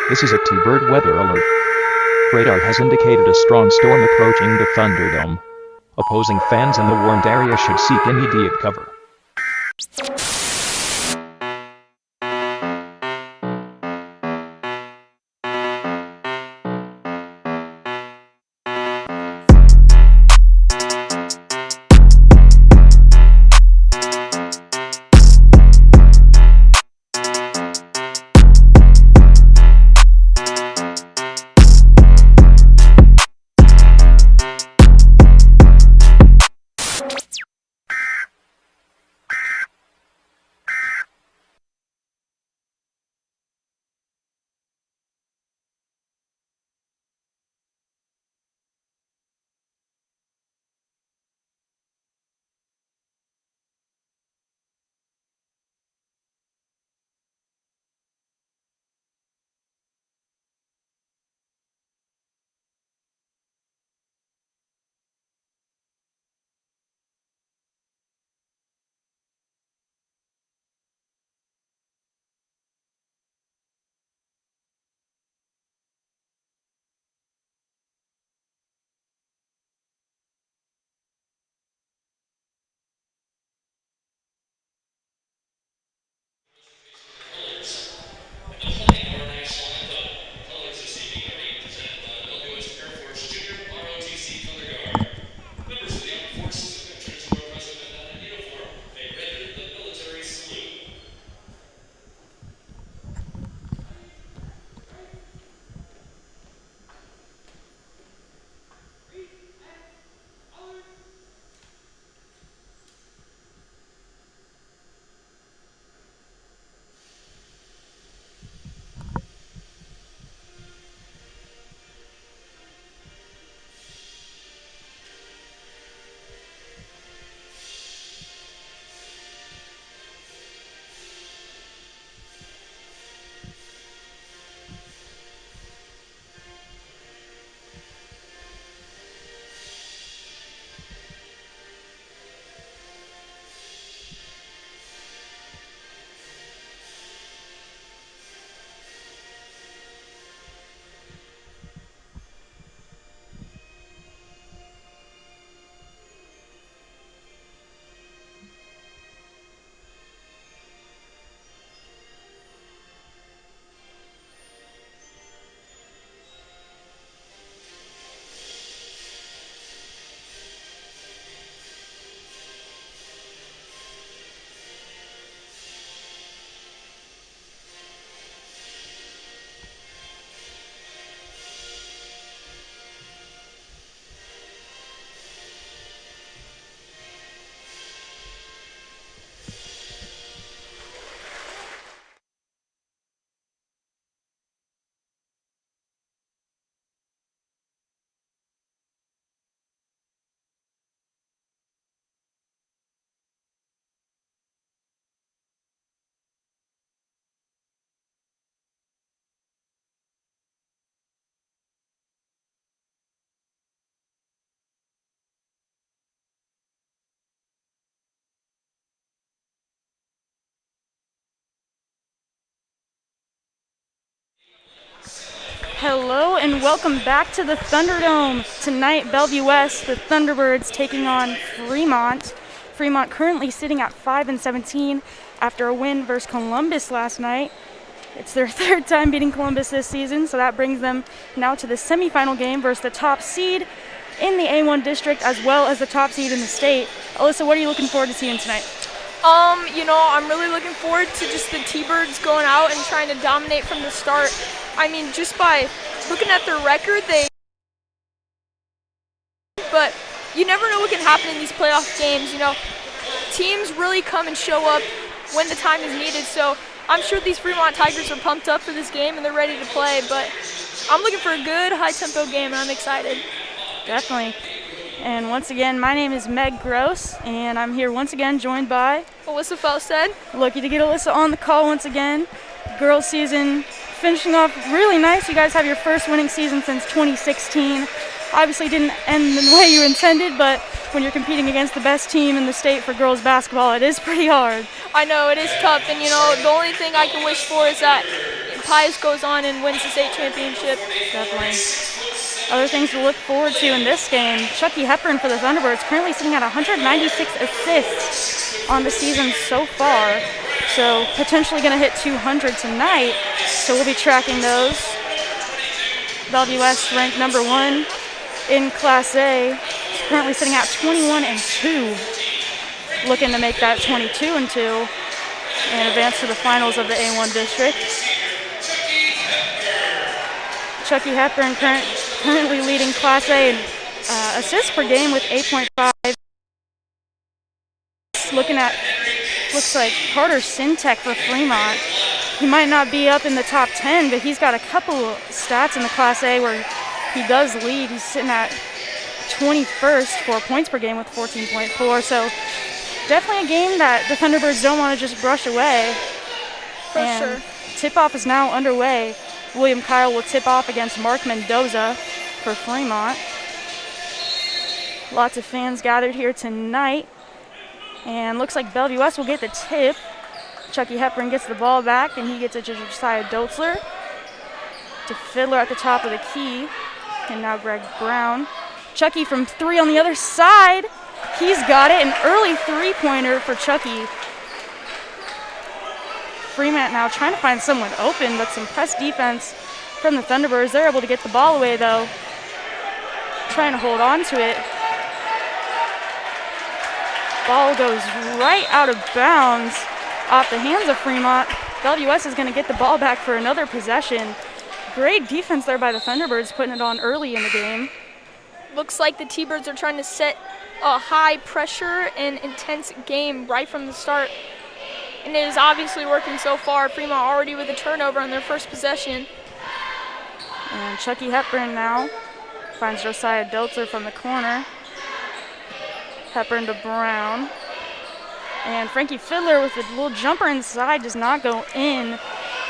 This is a T-Bird weather alert. Radar has indicated a strong storm approaching the Thunderdome. Opposing fans in the warned area should seek immediate cover. Hello and welcome back to the Thunderdome. Tonight, Bellevue West, the Thunderbirds taking on Fremont. Fremont currently sitting at 5-17 after a win versus Columbus last night. It's their third time beating Columbus this season, so that brings them now to the semifinal game versus the top seed in the A-1 district as well as the top seed in the state. Alyssa, what are you looking forward to seeing tonight? I'm really looking forward to just the T-Birds going out and trying to dominate from the start. I mean, just by looking at their record, but you never know what can happen in these playoff games. Teams really come and show up when the time is needed. So I'm sure these Fremont Tigers are pumped up for this game and they're ready to play. But I'm looking for a good high-tempo game, and I'm excited. Definitely. And once again, my name is Meg Gross, and I'm here once again joined by Alyssa Felstead. Lucky to get Alyssa on the call once again. Girls season finishing off really nice. You guys have your first winning season since 2016. Obviously didn't end the way you intended, but when you're competing against the best team in the state for girls basketball, it is pretty hard. I know, it is tough, and the only thing I can wish for is that Pius goes on and wins the state championship. Definitely. Other things to look forward to in this game, Chucky Hepburn for the Thunderbirds currently sitting at 196 assists on the season so far. So potentially going to hit 200 tonight. So we'll be tracking those. Bellevue West ranked number 1 in Class A. It's currently sitting at 21-2. Looking to make that 22-2 and advance to the finals of the A-1 district. Chucky Hepburn currently leading Class A in assists per game with 8.5. Looks like Carter Sintek for Fremont. He might not be up in the top 10, but he's got a couple stats in the Class A where he does lead. He's sitting at 21st for points per game with 14.4. So definitely a game that the Thunderbirds don't want to just brush away. For sure. Tip-off is now underway. William Kyle will tip off against Mark Mendoza for Fremont. Lots of fans gathered here tonight. And looks like Bellevue West will get the tip. Chucky Hepburn gets the ball back, and he gets it to Josiah Dotzler. To Fiddler at the top of the key. And now Greg Brown. Chucky from 3 on the other side. He's got it. An early three-pointer for Chucky. Fremont now trying to find someone open, but some press defense from the Thunderbirds. They're able to get the ball away, though. Trying to hold on to it. Ball goes right out of bounds off the hands of Fremont. Bellevue West is going to get the ball back for another possession. Great defense there by the Thunderbirds, putting it on early in the game. Looks like the T-Birds are trying to set a high pressure and intense game right from the start. And it is obviously working so far. Fremont already with a turnover on their first possession. And Chucky Hepburn now finds Josiah Dotzler from the corner. Hepburn to Brown. And Frankie Fiddler with a little jumper inside does not go in.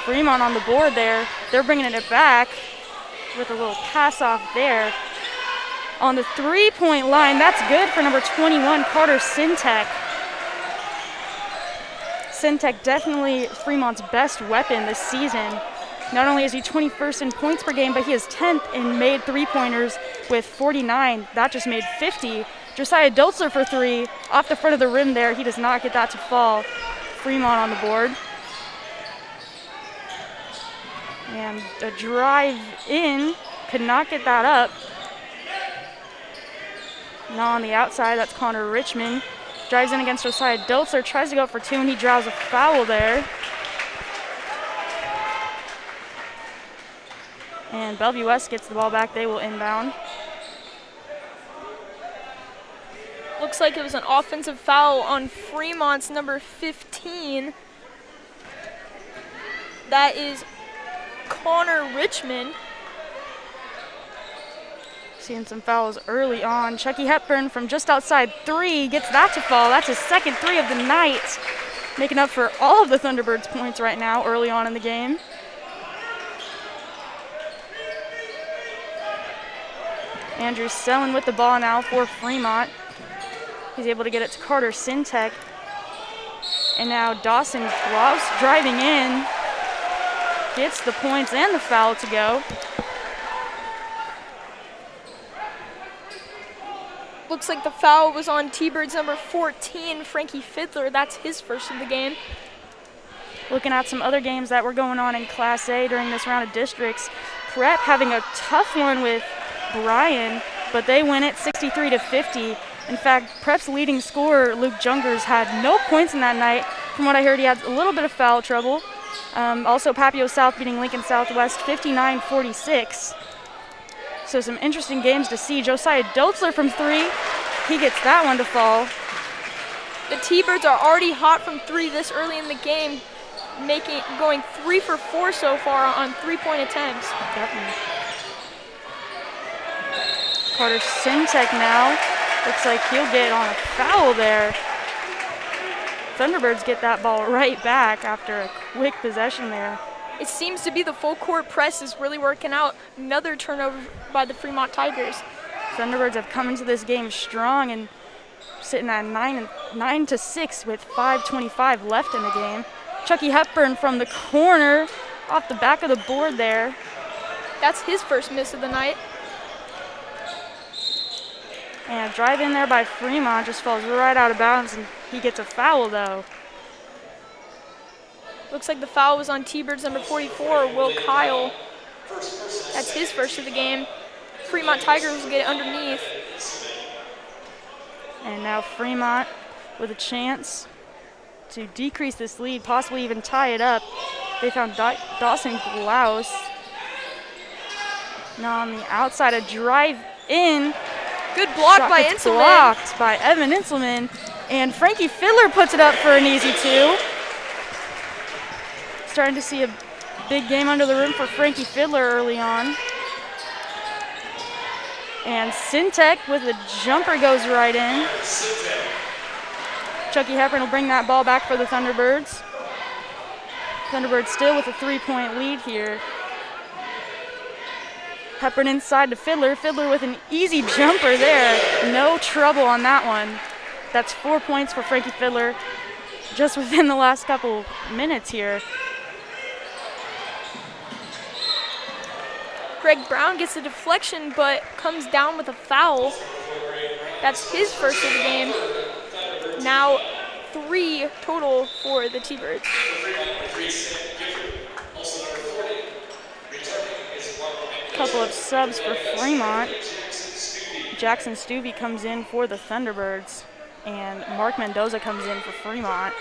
Fremont on the board there. They're bringing it back with a little pass off there. On the three-point line, that's good for number 21, Carter Sintek. Sintek definitely Fremont's best weapon this season. Not only is he 21st in points per game, but he is 10th in made three-pointers with 49. That just made 50. Josiah Dotzler for 3, off the front of the rim there. He does not get that to fall. Fremont on the board. And a drive in, could not get that up. Now on the outside, that's Connor Richmond. Drives in against Josiah Dotzler, tries to go up for 2, and he draws a foul there. And Bellevue West gets the ball back. They will inbound. Looks like it was an offensive foul on Fremont's number 15. That is Connor Richmond. Seeing some fouls early on. Chucky Hepburn from just outside 3 gets that to fall. That's his second 3 of the night, making up for all of the Thunderbirds' points right now early on in the game. Andrew Sellen with the ball now for Fremont. He's able to get it to Carter Sintek. And now Dawson Glaus driving in. Gets the points and the foul to go. Looks like the foul was on T-Birds number 14, Frankie Fiddler. That's his first of the game. Looking at some other games that were going on in Class A during this round of districts. Prep having a tough one with Bryan, but they win it 63-50. In fact, Prep's leading scorer, Luke Jungers, had no points in that night. From what I heard, he had a little bit of foul trouble. Also, Papio South beating Lincoln Southwest 59-46. So some interesting games to see. Josiah Dotzler from 3. He gets that one to fall. The T-Birds are already hot from 3 this early in the game, going 3 for 4 so far on three-point attempts. Definitely. Carter Sintek now. Looks like he'll get on a foul there. Thunderbirds get that ball right back after a quick possession there. It seems to be the full court press is really working out. Another turnover by the Fremont Tigers. Thunderbirds have come into this game strong and sitting at 9-6 with 5:25 left in the game. Chucky Hepburn from the corner off the back of the board there. That's his first miss of the night. And drive in there by Fremont just falls right out of bounds, and he gets a foul though. Looks like the foul was on T-Birds number 44, Will Kyle. That's his first of the game. Fremont Tigers will get it underneath. And now Fremont with a chance to decrease this lead, possibly even tie it up. They found Dawson Glaus. Now on the outside, a drive in. Good block Shot by gets Inselman. blocked by Evan Inselman. And Frankie Fiddler puts it up for an easy 2. Starting to see a big game under the rim for Frankie Fiddler early on. And Sintek with a jumper goes right in. Chucky Hepburn will bring that ball back for the Thunderbirds. Thunderbirds still with a 3-point lead here. Hepburn inside to Fiddler. Fiddler with an easy jumper there. No trouble on that one. That's 4 points for Frankie Fiddler just within the last couple minutes here. Greg Brown gets a deflection but comes down with a foul. That's his first of the game. Now 3 total for the T-Birds. Couple of subs for Fremont. Jackson Stuvey comes in for the Thunderbirds, and Mark Mendoza comes in for Fremont.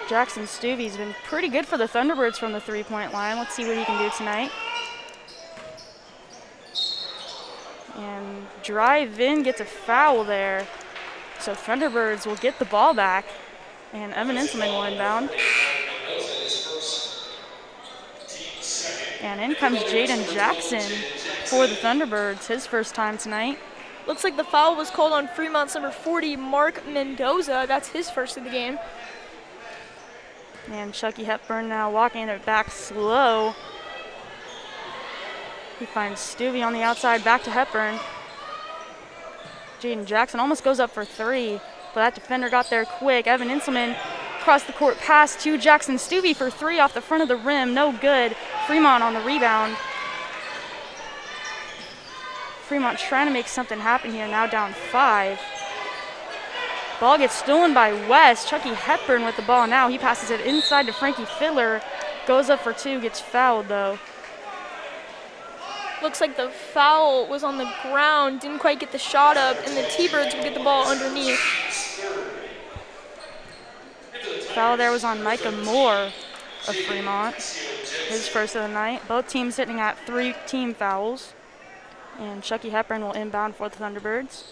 Jackson Stuvey's been pretty good for the Thunderbirds from the 3-point line. Let's see what he can do tonight. And drive in gets a foul there. So Thunderbirds will get the ball back, and Evan Inselman will inbound. And in comes Jaden Jackson for the Thunderbirds, his first time tonight. Looks like the foul was called on Fremont's number 40, Mark Mendoza. That's his first of the game. And Chucky Hepburn now walking it back slow. He finds Stuvey on the outside, back to Hepburn. Jaden Jackson almost goes up for 3, but that defender got there quick. Evan Inselman across the court pass to Jackson Stuvey for 3 off the front of the rim. No good. Fremont on the rebound. Fremont trying to make something happen here, now down 5. Ball gets stolen by West. Chucky Hepburn with the ball now. He passes it inside to Frankie Fiddler. Goes up for 2, gets fouled though. Looks like the foul was on the ground, didn't quite get the shot up, and the T-Birds will get the ball underneath. Foul there was on Micah Moore of Fremont, his first of the night. Both teams sitting at 3 team fouls. And Chucky Hepburn will inbound for the Thunderbirds.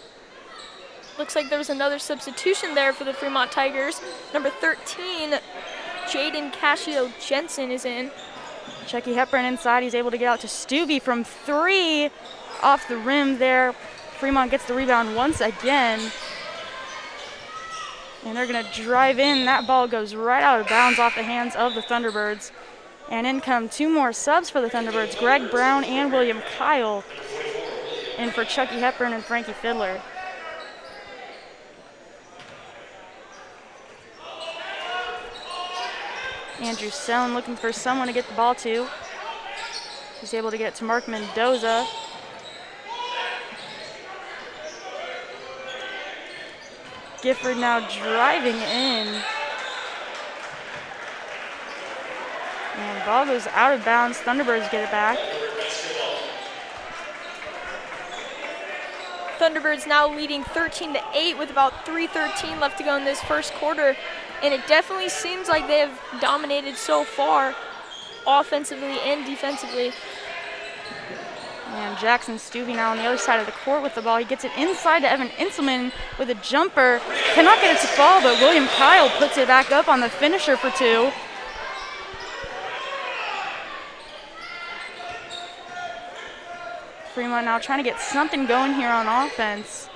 Looks like there was another substitution there for the Fremont Tigers. Number 13, Jaden Cascio Jensen is in. Chucky Hepburn inside. He's able to get out to Stuvey from 3 off the rim there. Fremont gets the rebound once again. And they're going to drive in. That ball goes right out of bounds off the hands of the Thunderbirds. And in come 2 more subs for the Thunderbirds, Greg Brown and William Kyle. In for Chucky Hepburn and Frankie Fiddler. Andrew Selin looking for someone to get the ball to. He's able to get to Mark Mendoza. Gifford now driving in. And ball goes out of bounds. Thunderbirds get it back. Thunderbirds now leading 13-8 with about 3:13 left to go in this first quarter. And it definitely seems like they have dominated so far, offensively and defensively. And Jackson Stuvey now on the other side of the court with the ball. He gets it inside to Evan Inselman with a jumper. Cannot get it to fall, but William Kyle puts it back up on the finisher for 2. Fremont now trying to get something going here on offense.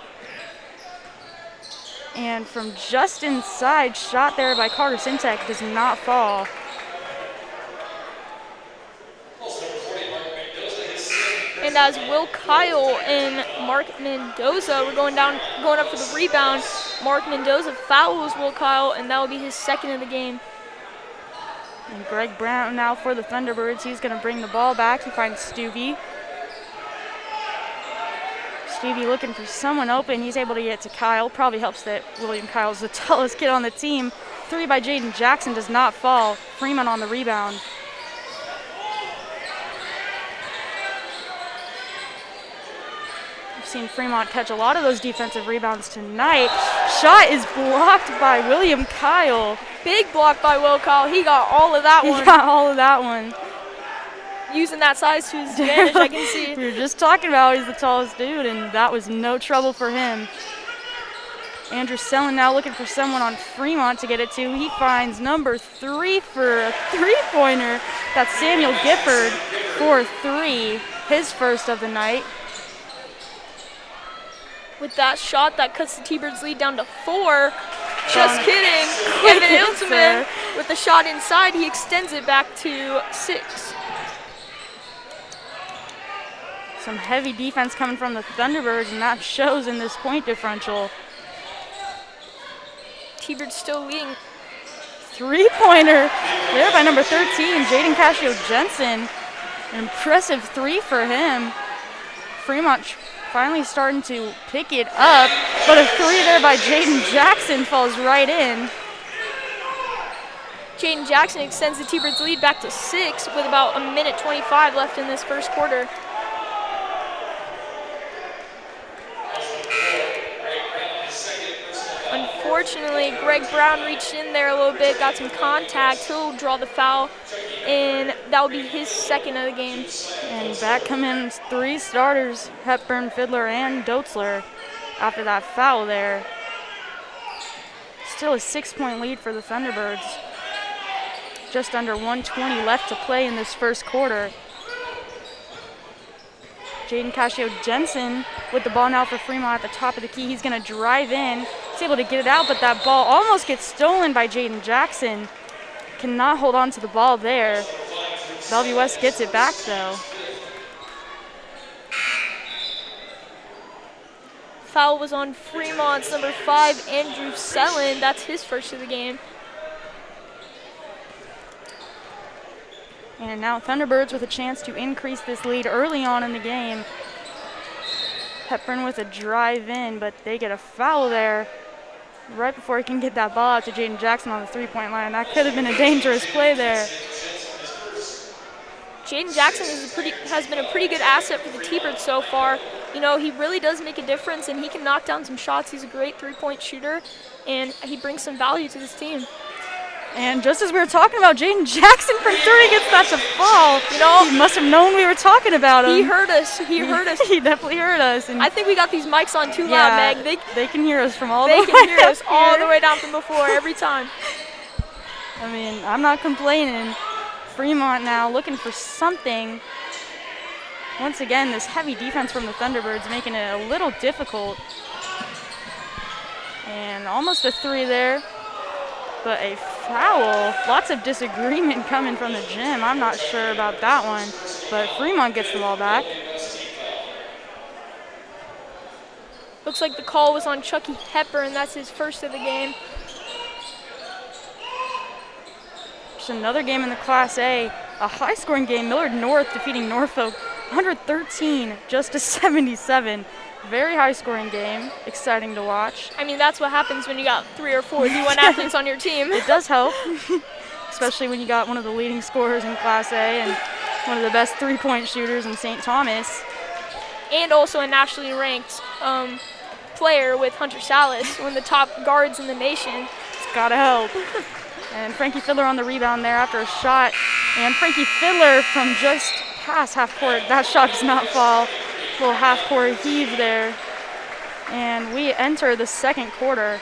And from just inside, shot there by Carter Sintek does not fall. And as Will Kyle and Mark Mendoza were going up for the rebound, Mark Mendoza fouls Will Kyle, and that will be his second of the game. And Greg Brown now for the Thunderbirds. He's going to bring the ball back. He finds Stuvie. Stevie looking for someone open. He's able to get to Kyle. Probably helps that William Kyle's the tallest kid on the team. 3 by Jaden Jackson does not fall. Fremont on the rebound. We've seen Fremont catch a lot of those defensive rebounds tonight. Shot is blocked by William Kyle. Big block by Will Kyle. He got all of that one. He got all of that one. Using that size to his advantage, I can see. We were just talking about he's the tallest dude, and that was no trouble for him. Andrew Sellen now looking for someone on Fremont to get it to. He finds number 3 for a three-pointer. That's Samuel Gifford for 3, his first of the night. With that shot, that cuts the T-Birds lead down to 4. Just kidding. And then Iltman, with the shot inside, he extends it back to 6. Some heavy defense coming from the Thunderbirds, and that shows in this point differential. T-Birds still leading. Three-pointer there by number 13, Jaden Cascio-Jensen. An impressive 3 for him. Fremont finally starting to pick it up, but a 3 there by Jaden Jackson falls right in. Jaden Jackson extends the T-Birds lead back to 6 with about 1:25 left in this first quarter. Unfortunately, Greg Brown reached in there a little bit, got some contact. He'll draw the foul, and that will be his second of the game. And back come in 3 starters, Hepburn, Fiddler, and Doetzler after that foul there. Still a 6-point lead for the Thunderbirds. Just under 1:20 left to play in this first quarter. Jaden Cascio-Jensen with the ball now for Fremont at the top of the key. He's going to drive in. He's able to get it out, but that ball almost gets stolen by Jaden Jackson. Cannot hold on to the ball there. Bellevue West gets it back, though. Foul was on Fremont's number 5, Andrew Sellen. That's his first of the game. And now Thunderbirds with a chance to increase this lead early on in the game. Hepburn with a drive in, but they get a foul there right before he can get that ball out to Jaden Jackson on the 3-point line. That could have been a dangerous play there. Jaden Jackson has been a pretty good asset for the T-Birds so far. You know, he really does make a difference, and he can knock down some shots. He's a great 3-point shooter, and he brings some value to this team. And just as we were talking about Jaden Jackson from 30 gets that to fall. You know, he must have known we were talking about him. He heard us. He heard us. He definitely heard us. And I think we got these mics on too loud, Meg. They can hear us from all the way They can hear us here. all the way down from before every time. I mean, I'm not complaining. Fremont now looking for something. Once again, this heavy defense from the Thunderbirds making it a little difficult. And almost a 3 there. But a foul, lots of disagreement coming from the gym. I'm not sure about that one, but Fremont gets the ball back. Looks like the call was on Chucky Hepburn. That's his first of the game. Just another game in the Class A, a high-scoring game. Millard North defeating Norfolk 113 just to 77. Very high-scoring game, exciting to watch. I mean, that's what happens when you got 3 or 4 D1 athletes on your team. It does help, especially when you got one of the leading scorers in Class A and one of the best 3-point shooters in St. Thomas. And also a nationally ranked player with Hunter Salas, one of the top guards in the nation. It's gotta help. And Frankie Fiddler on the rebound there after a shot. And Frankie Fiddler from just past half court. That shot does not fall. Little half-court heave there. And we enter the second quarter.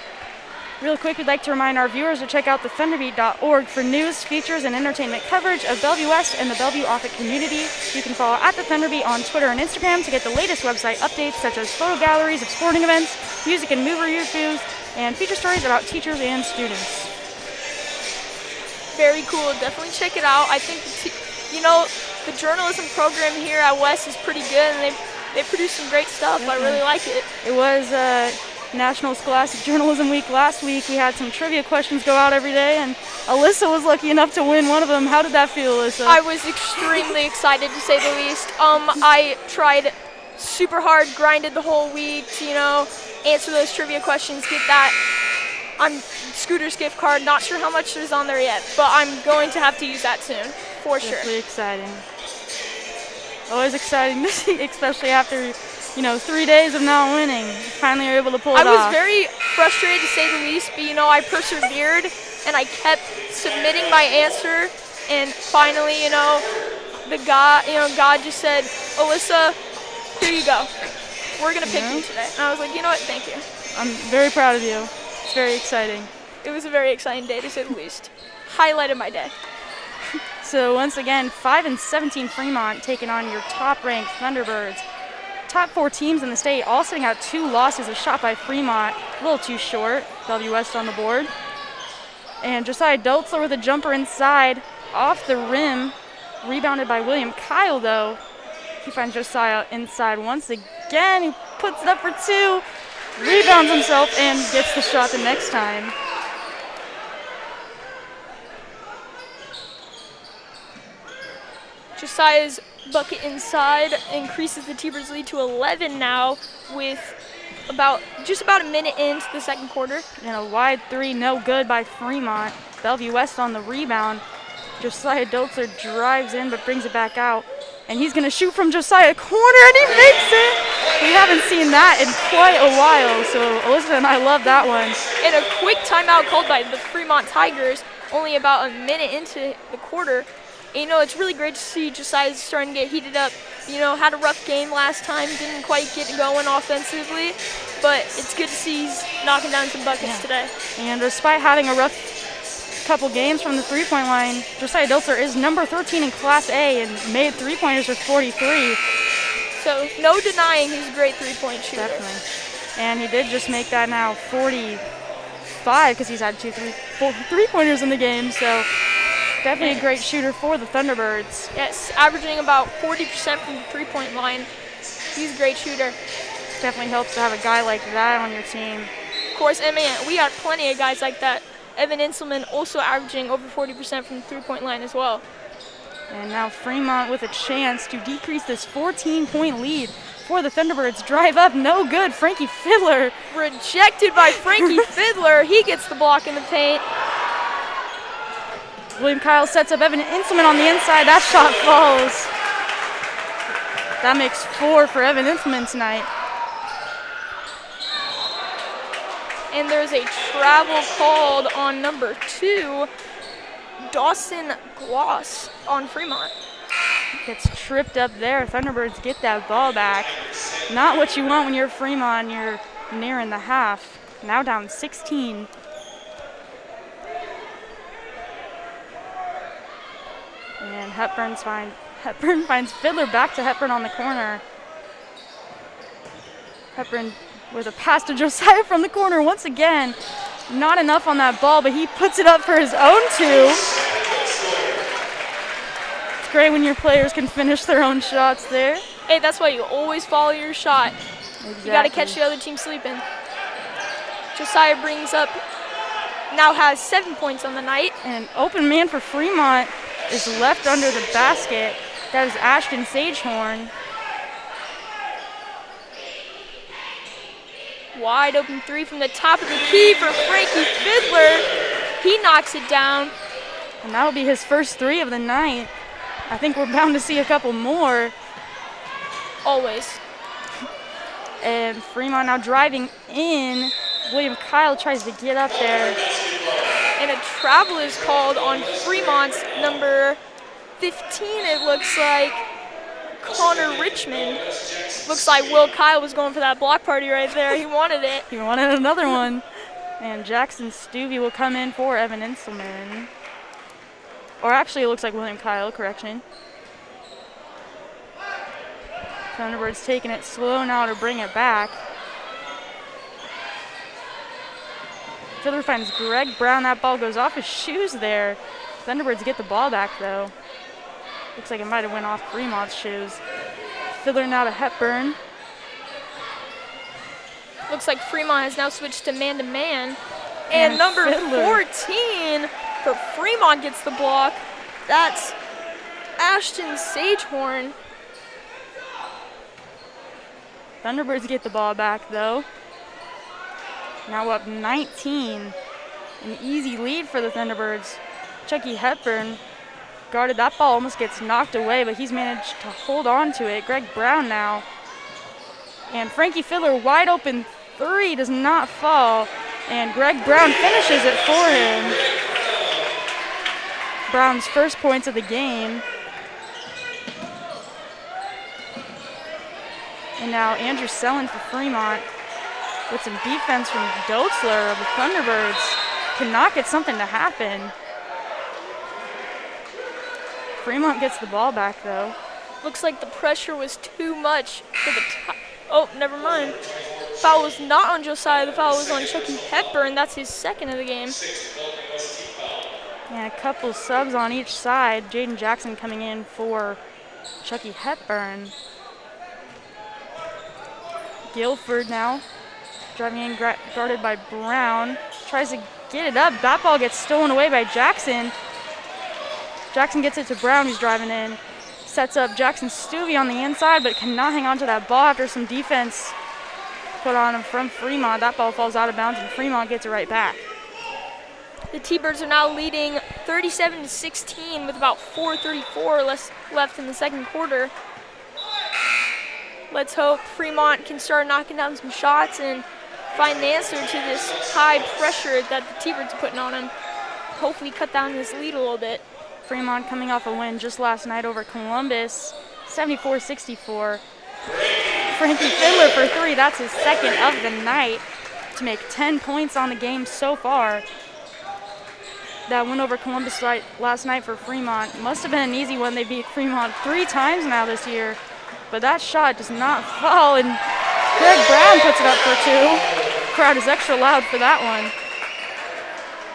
Real quick, we'd like to remind our viewers to check out thethunderbeat.org for news, features, and entertainment coverage of Bellevue West and the Bellevue Offutt community. You can follow at the Thunderbeat on Twitter and Instagram to get the latest website updates such as photo galleries of sporting events, music and movie reviews, and feature stories about teachers and students. Very cool. Definitely check it out. I think, the journalism program here at West is pretty good, and they produce some great stuff. I really like it. It was National Scholastic Journalism Week last week. We had some trivia questions go out every day, and Alyssa was lucky enough to win one of them. How did that feel, Alyssa? I was extremely excited, to say the least. I tried super hard, grinded the whole week to, answer those trivia questions, get that Scooter's gift card. Not sure how much is on there yet, but I'm going to have to use that soon, for sure. Definitely exciting. Always exciting to see, especially after 3 days of not winning. Finally are able to pull it off. I was very frustrated, to say the least, but I persevered and I kept submitting my answer, and finally, God just said, Alyssa, here you go. We're gonna pick you today. And I was like, you know what, thank you. I'm very proud of you. It's very exciting. It was a very exciting day, to say the least. Highlight of my day. So once again, 5-17 Fremont taking on your top-ranked Thunderbirds. Top 4 teams in the state all sitting out 2 losses. A shot by Fremont, a little too short. Bellevue West on the board. And Josiah Doltzler with a jumper inside, off the rim. Rebounded by William Kyle, though. He finds Josiah inside once again. He puts it up for 2. Rebounds himself and gets the shot the next time. Josiah's bucket inside increases the T-Birds' lead to 11 now, with just about a minute into the second quarter. And a wide 3, no good by Fremont. Bellevue West on the rebound. Josiah Doltzler drives in but brings it back out. And he's going to shoot from Josiah corner, and he makes it! We haven't seen that in quite a while, so Alyssa and I love that one. And a quick timeout called by the Fremont Tigers, only about a minute into the quarter. And, it's really great to see Josiah starting to get heated up. Had a rough game last time, didn't quite get going offensively, but it's good to see he's knocking down some buckets today. And despite having a rough couple games from the three-point line, Josiah Doltzler is number 13 in Class A and made three-pointers with 43. So no denying he's a great three-point shooter. Definitely. And he did just make that now 45 because he's had 4 three-pointers in the game, so definitely a great shooter for the Thunderbirds. Yes, averaging about 40% from the three-point line. He's a great shooter. Definitely helps to have a guy like that on your team. Of course, we got plenty of guys like that. Evan Inselman also averaging over 40% from the three-point line as well. And now Fremont with a chance to decrease this 14-point lead for the Thunderbirds. Drive up, no good. Frankie Fiddler. Rejected by Frankie Fiddler. He gets the block in the paint. William Kyle sets up Evan Inselman on the inside. That shot falls. That makes 4 for Evan Inselman tonight. And there's a travel called on number 2, Dawson Gloss on Fremont. Gets tripped up there. Thunderbirds get that ball back. Not what you want when you're Fremont. You're nearing the half. Now down 16. And Hepburn finds Fiddler back to Hepburn on the corner. Hepburn with a pass to Josiah from the corner once again. Not enough on that ball, but he puts it up for his own 2. It's great when your players can finish their own shots there. Hey, that's why you always follow your shot. Exactly. You got to catch the other team sleeping. Josiah brings up, now has 7 points on the night. And an open man for Fremont is left under the basket. That is Ashton Sagehorn. Wide open 3 from the top of the key for Frankie Fiddler. He knocks it down. And that'll be his first 3 of the night. I think we're bound to see a couple more. Always. And Fremont now driving in. William Kyle tries to get up there. And a travel is called on Fremont's number 15, it looks like. Connor Richmond. Looks like Will Kyle was going for that block party right there. He wanted it. He wanted another one. And Jackson Stuvey will come in for Evan Inselman. Or actually, it looks like William Kyle, correction. Thunderbirds taking it slow now to bring it back. Fiddler finds Greg Brown. That ball goes off his shoes there. Thunderbirds get the ball back, though. Looks like it might have went off Fremont's shoes. Fiddler now to Hepburn. Looks like Fremont has now switched to man-to-man. And number Fiddler. 14 for Fremont gets the block. That's Ashton Sagehorn. Thunderbirds get the ball back, though. Now up 19. An easy lead for the Thunderbirds. Chucky Hepburn guarded that ball, almost gets knocked away, but he's managed to hold on to it. Greg Brown now. And Frankie Fiddler, wide open three, does not fall. And Greg Brown finishes it for him. Brown's first points of the game. And now Andrew Sellen for Fremont with some defense from Dotzler of the Thunderbirds. Cannot get something to happen. Fremont gets the ball back, though. Looks like the pressure was too much for the oh, never mind. Foul was not on Josiah. The foul was on Chucky Hepburn. That's his second of the game. And a couple subs on each side. Jaden Jackson coming in for Chucky Hepburn. Guilford now driving in, guarded by Brown. Tries to get it up. That ball gets stolen away by Jackson. Jackson gets it to Brown, who's driving in. Sets up Jackson Stuvey on the inside, but cannot hang on to that ball after some defense put on him from Fremont. That ball falls out of bounds, and Fremont gets it right back. The T-Birds are now leading 37-16 with about 4:34 left in the second quarter. Let's hope Fremont can start knocking down some shots and find an answer to this high pressure that the T-Birds are putting on him. Hopefully cut down this lead a little bit. Fremont coming off a win just last night over Columbus, 74-64. Frankie Fiddler for three, that's his second of the night, to make 10 points on the game so far. That win over Columbus last night for Fremont must have been an easy one. They beat Fremont 3 times now this year, but that shot does not fall, and Greg Brown puts it up for 2. Crowd is extra loud for that one.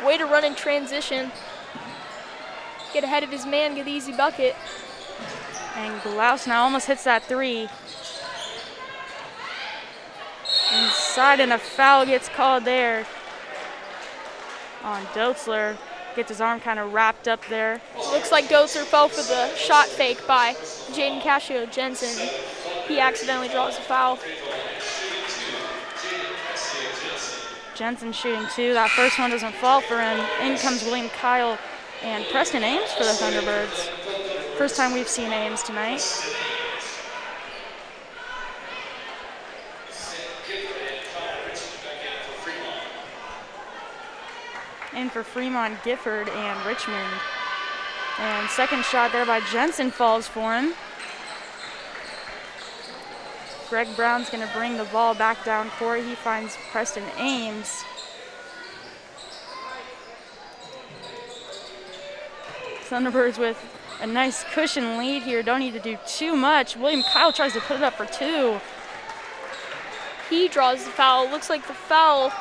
Way to run in transition. Get ahead of his man, get the easy bucket. And Glaus now almost hits that 3. Inside, and a foul gets called there on Dotzler. Gets his arm kind of wrapped up there. Looks like Dotzler fell for the shot fake by Jaden Cascio Jensen. He accidentally draws a foul. Jensen shooting 2. That first one doesn't fall for him. In comes William Kyle and Preston Ames for the Thunderbirds. First time we've seen Ames tonight. In for Fremont, Gifford, and Richmond. And second shot there by Jensen falls for him. Greg Brown's going to bring the ball back down court. He finds Preston Ames. Thunderbirds with a nice cushion lead here. Don't need to do too much. William Kyle tries to put it up for 2. He draws the foul. Looks like the foul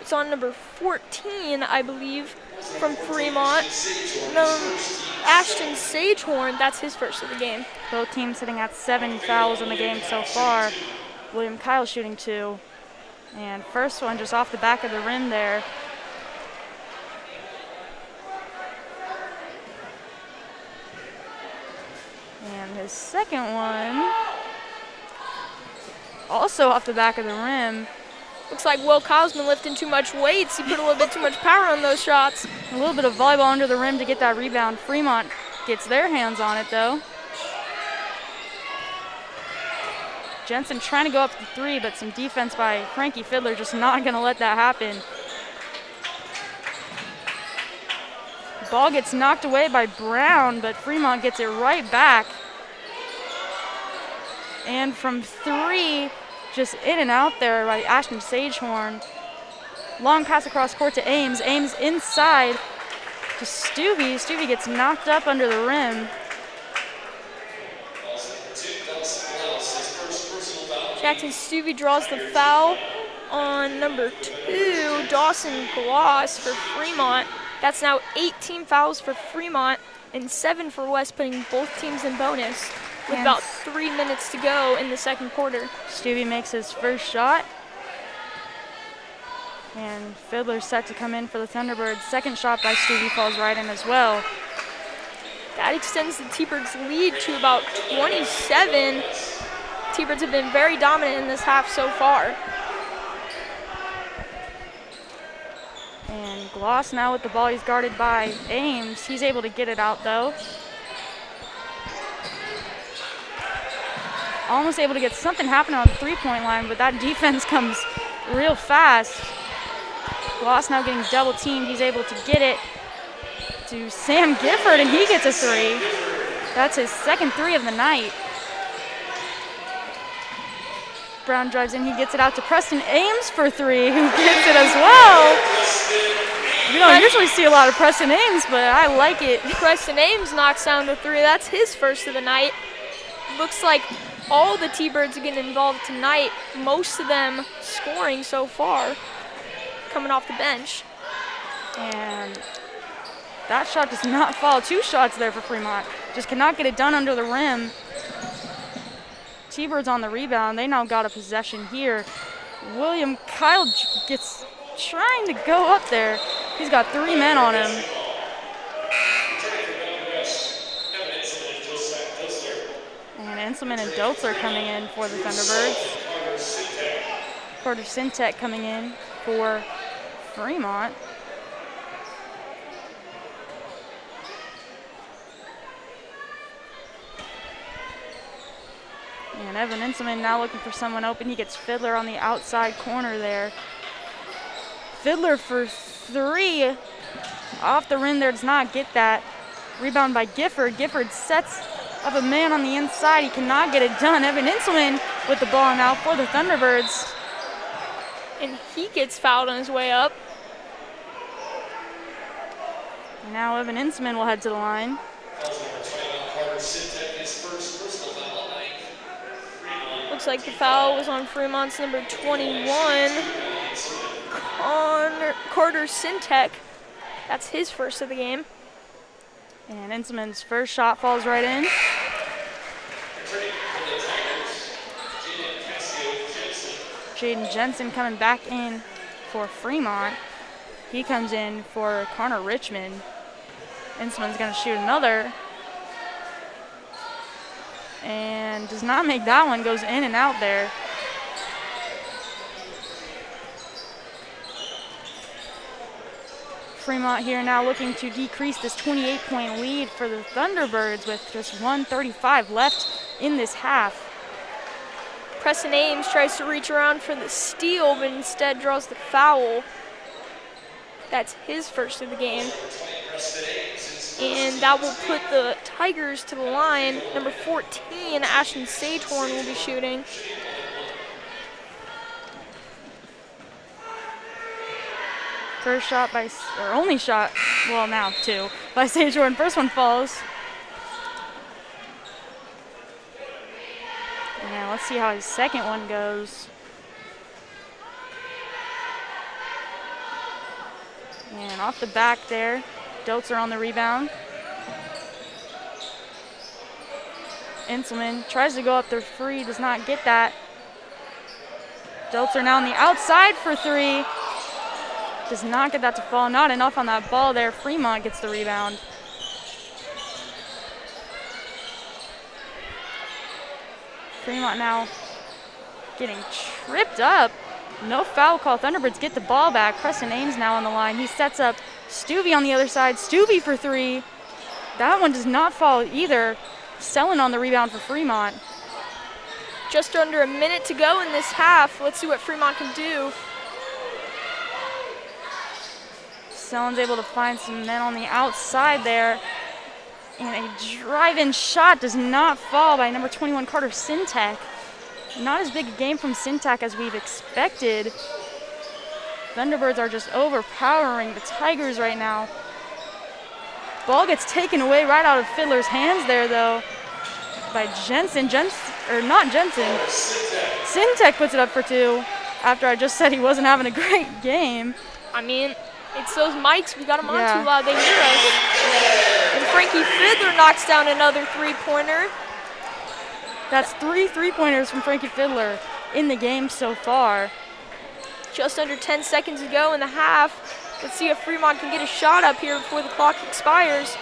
is on number 14, I believe, from Fremont. Ashton Sagehorn, that's his first of the game. Both teams sitting at 7 fouls in the game so far. William Kyle shooting 2. And first one just off the back of the rim there. And his second one, also off the back of the rim. Looks like Will Kyle's been lifting too much weights. He put a little bit too much power on those shots. A little bit of volleyball under the rim to get that rebound. Fremont gets their hands on it, though. Jensen trying to go up to 3, but some defense by Frankie Fiddler just not going to let that happen. Ball gets knocked away by Brown, but Fremont gets it right back. And from 3, just in and out there by Ashton Sagehorn. Long pass across court to Ames. Ames inside to Stuvey. Stuvey gets knocked up under the rim. Jackson Stuvey draws the foul on number 2, Dawson Gloss for Fremont. That's now 18 fouls for Fremont and 7 for West, putting both teams in bonus with about 3 minutes to go in the second quarter. Stuvey makes his first shot. And Fiddler's set to come in for the Thunderbirds. Second shot by Stevie falls right in as well. That extends the T-Birds' lead to about 27. T-Birds have been very dominant in this half so far. And Gloss now with the ball. He's guarded by Ames. He's able to get it out though. Almost able to get something happening on the three-point line, but that defense comes real fast. Gloss now getting double teamed. He's able to get it to Sam Gifford, and he gets a three. That's his second three of the night. Brown drives in. He gets it out to Preston Ames for three, who gets it as well. We don't usually see a lot of Preston Ames, but I like it. Preston Ames knocks down the three. That's his first of the night. Looks like all the T-Birds are getting involved tonight, most of them scoring so far, coming off the bench. And that shot does not fall. Two shots there for Fremont. Just cannot get it done under the rim. T-Birds on the rebound. They now got a possession here. William Kyle gets trying to go up there. He's got three men on him. And Inselman and Dotz are coming in for the Thunderbirds. Carter Sintek coming in for Fremont. And Evan Inselman now looking for someone open. He gets Fiddler on the outside corner there. Fiddler for three. Off the rim there, does not get that. Rebound by Gifford. Gifford sets up a man on the inside. He cannot get it done. Evan Inselman with the ball now for the Thunderbirds. And he gets fouled on his way up. And now Evan Inselman will head to the line. Looks like the foul was on Fremont's number 21, Carter Sintek. That's his first of the game. And Inselman's first shot falls right in. Jaden Jensen coming back in for Fremont. He comes in for Connor Richmond. Inselman's going to shoot another. And does not make that one, goes in and out there. Fremont here now looking to decrease this 28-point lead for the Thunderbirds with just 1:35 left in this half. Preston Ames tries to reach around for the steal, but instead draws the foul. That's his first of the game. And that will put the Tigers to the line. Number 14, Ashton Sagehorn will be shooting. First shot by, or only shot, well now two, by Sagehorn. First one falls. And let's see how his second one goes. And off the back there, Dotz on the rebound. Inselman tries to go up there free, does not get that. Dotz now on the outside for three. Does not get that to fall. Not enough on that ball there. Fremont gets the rebound. Fremont now getting tripped up. No foul call. Thunderbirds get the ball back. Preston Ames now on the line. He sets up Stuvie on the other side. Stuvie for three. That one does not fall either. Selling on the rebound for Fremont. Just under a minute to go in this half. Let's see what Fremont can do. Sellen's able to find some men on the outside there. And a drive-in shot does not fall by number 21, Carter Sintek. Not as big a game from Sintek as we've expected. Thunderbirds are just overpowering the Tigers right now. Ball gets taken away right out of Fiddler's hands there, though, by Jensen. Not Jensen. Sintek puts it up for two after I just said he wasn't having a great game. I mean, it's those mics. We got them on too loud. They hear us. And Frankie Fiddler knocks down another three-pointer. That's three three-pointers from Frankie Fiddler in the game so far. just under 10 seconds to go in the half. Let's see if Fremont can get a shot up here before the clock expires.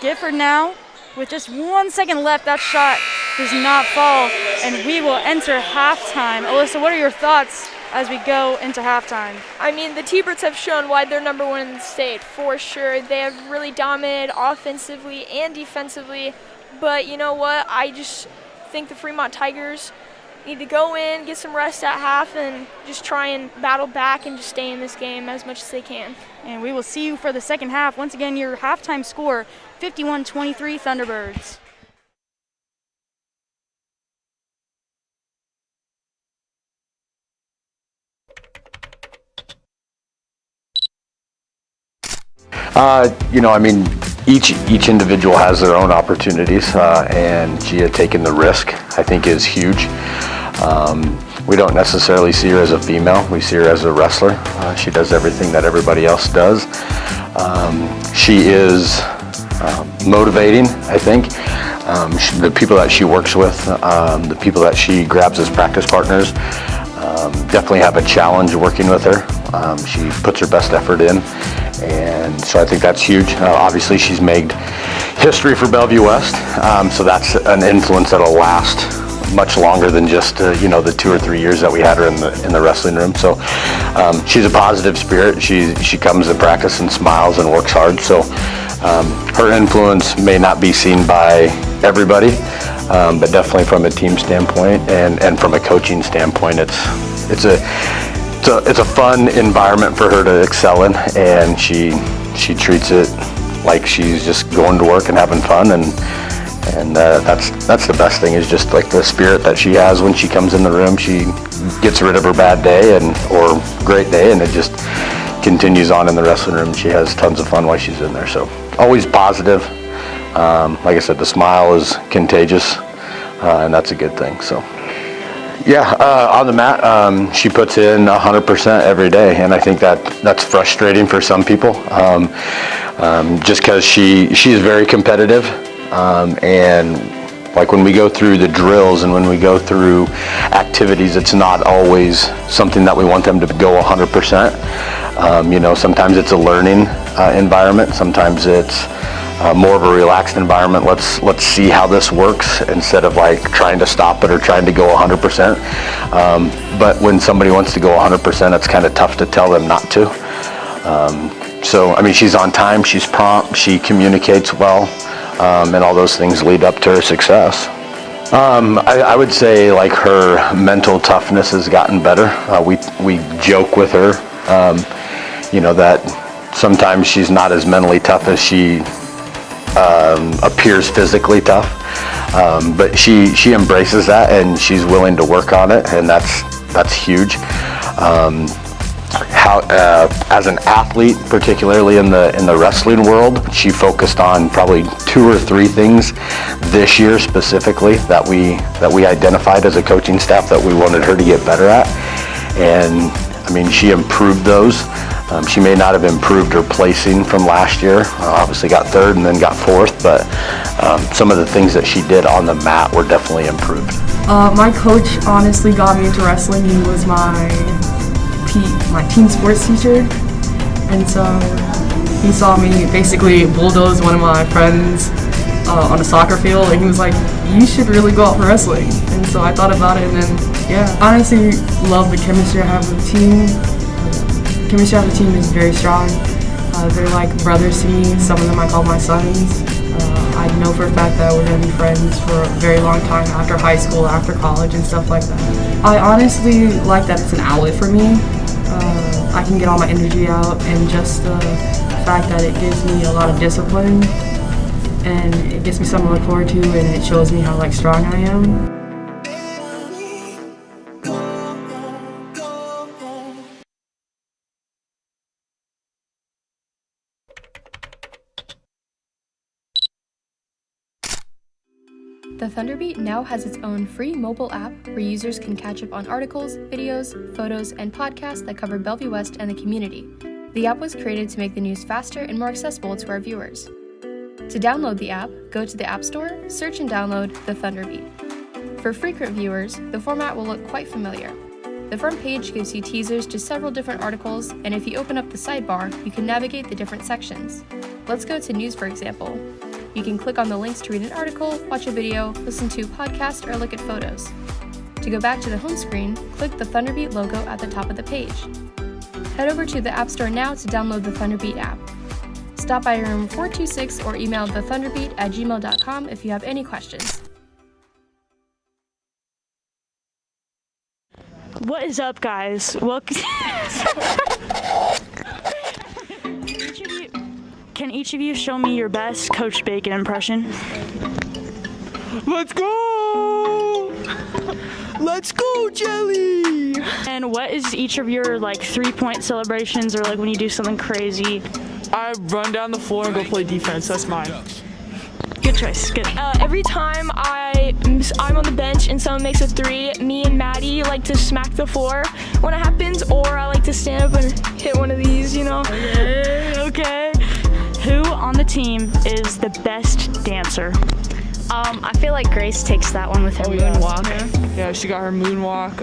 Gifford now, with just 1 second left, that shot does not fall, and we will enter halftime. Alyssa, what are your thoughts as we go into halftime? I mean, the T-Birds have shown why they're number one in the state, for sure. They have really dominated offensively and defensively, but you know what? I just think the Fremont Tigers need to go in, get some rest at half, and just try and battle back and just stay in this game as much as they can. And we will see you for the second half. Once again, your halftime score, 51-23 Thunderbirds. I mean, each individual has their own opportunities, and Gia taking the risk, I think, is huge. We don't necessarily see her as a female. We see her as a wrestler. She does everything that everybody else does. She is motivating, I think. The people that she works with, the people that she grabs as practice partners, definitely have a challenge working with her. She puts her best effort in, and so I think that's huge. Obviously, she's made history for Bellevue West, so that's an influence that'll last much longer than just the 2 or 3 years that we had her in the wrestling room. So she's a positive spirit. She comes to practice and smiles and works hard. So her influence may not be seen by everybody, but definitely from a team standpoint and from a coaching standpoint, it's a fun environment for her to excel in, and she treats it like she's just going to work and having fun, and that's the best thing, is just like the spirit that she has when she comes in the room. She gets rid of her bad day or great day, and it just continues on in the wrestling room. She has tons of fun while she's in there, so always positive. Like I said, the smile is contagious, and that's a good thing. So yeah, on the mat, she puts in 100% every day, and I think that's frustrating for some people, just because she is very competitive, and like when we go through the drills and when we go through activities, it's not always something that we want them to go 100%. Sometimes it's a learning environment. Sometimes it's more of a relaxed environment. Let's see how this works, instead of like trying to stop it or trying to go 100%. But when somebody wants to go 100%, it's kind of tough to tell them not to. So I mean, she's on time, she's prompt, she communicates well, and all those things lead up to her success. I would say like her mental toughness has gotten better. We joke with her, that sometimes she's not as mentally tough as she appears physically tough, but she embraces that, and she's willing to work on it, and that's huge. As an athlete, particularly in the wrestling world, she focused on probably 2 or 3 things this year specifically that we identified as a coaching staff that we wanted her to get better at, and I mean, she improved those. She may not have improved her placing from last year. Obviously got 3rd and then got 4th, but some of the things that she did on the mat were definitely improved. My coach honestly got me into wrestling. He was my team sports teacher, and so he saw me basically bulldoze one of my friends on a soccer field, and he was like, "You should really go out for wrestling." And so I thought about it, and then yeah, honestly love the chemistry I have with the team. Chemistry of the team is very strong. They're like brothers to me. Some of them I call my sons. I know for a fact that we're going to be friends for a very long time after high school, after college, and stuff like that. I honestly like that it's an outlet for me. I can get all my energy out, and just the fact that it gives me a lot of discipline, and it gives me something to look forward to, and it shows me how strong I am. The Thunderbeat now has its own free mobile app where users can catch up on articles, videos, photos, and podcasts that cover Bellevue West and the community. The app was created to make the news faster and more accessible to our viewers. To download the app, go to the App Store, search and download The Thunderbeat. For frequent viewers, the format will look quite familiar. The front page gives you teasers to several different articles, and if you open up the sidebar, you can navigate the different sections. Let's go to news, for example. You can click on the links to read an article, watch a video, listen to a podcast, or look at photos. To go back to the home screen, click the Thunderbeat logo at the top of the page. Head over to the App Store now to download the Thunderbeat app. Stop by room 426 or email thethunderbeat@gmail.com if you have any questions. What is up, guys? Welcome. Can each of you show me your best Coach Bacon impression? Let's go! Let's go, Jelly! And what is each of your like 3-point celebrations or like when you do something crazy? I run down the floor and go play defense. That's mine. Good choice. Good. Every time I'm on the bench and someone makes a 3, me and Maddie like to smack the floor when it happens, or I like to stand up and hit one of these, you know? Okay. Who on the team is the best dancer? I feel like Grace takes that one with her moonwalk. Yeah, she got her moonwalk.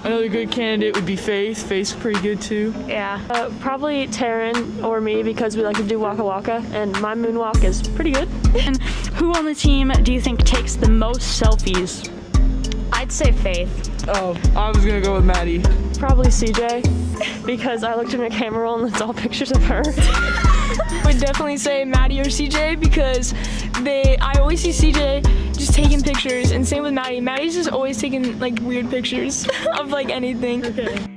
Another good candidate would be Faith. Faith's pretty good too. Yeah. Probably Taryn or me because we like to do Waka Waka, and my moonwalk is pretty good. And who on the team do you think takes the most selfies? I'd say Faith. Oh, I was gonna go with Maddie. Probably CJ because I looked at my camera roll and it's all pictures of her. Would definitely say Maddie or CJ because I always see CJ just taking pictures, and same with Maddie. Maddie's just always taking like weird pictures of like anything. Okay.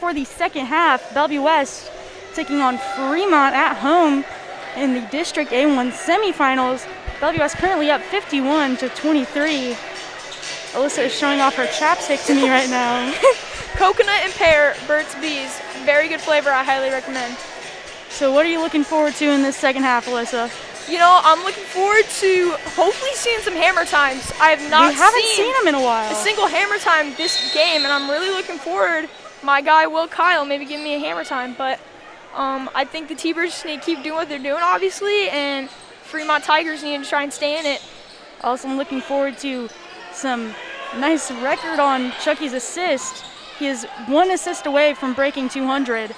for the second half. Bellevue West taking on Fremont at home in the District A-1 semifinals. Bellevue West currently up 51-23. Alyssa is showing off her chapstick to me right now. Coconut and pear, Burt's Bees. Very good flavor, I highly recommend. So what are you looking forward to in this second half, Alyssa? You know, I'm looking forward to hopefully seeing some hammer times. I have not seen them in a while. A single hammer time this game, and I'm really looking forward. My guy, Will Kyle, maybe giving me a hammer time, but I think the T-Birds just need to keep doing what they're doing, obviously, and Fremont Tigers need to try and stay in it. Also, I'm looking forward to some nice record on Chucky's assist. He is 1 assist away from breaking 200.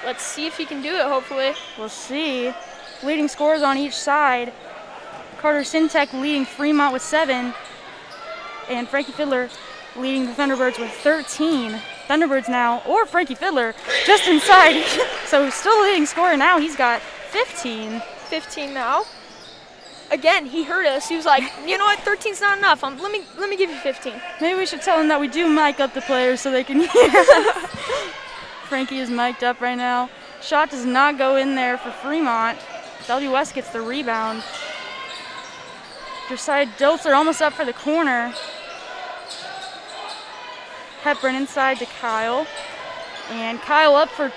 Let's see if he can do it, hopefully. We'll see. Leading scorers on each side. Carter Sintek leading Fremont with 7. And Frankie Fiddler leading the Thunderbirds with 13. Thunderbirds now, or Frankie Fiddler, just inside. So still leading scorer now. He's got 15. 15 now. Again, he heard us. He was like, you know what, 13's not enough. Let me give you 15. Maybe we should tell him that we do mic up the players so they can hear us. Frankie is mic'd up right now. Shot does not go in there for Fremont. Bellevue West gets the rebound. Josiah Diltzer almost up for the corner. Hepburn inside to Kyle. And Kyle up for 2.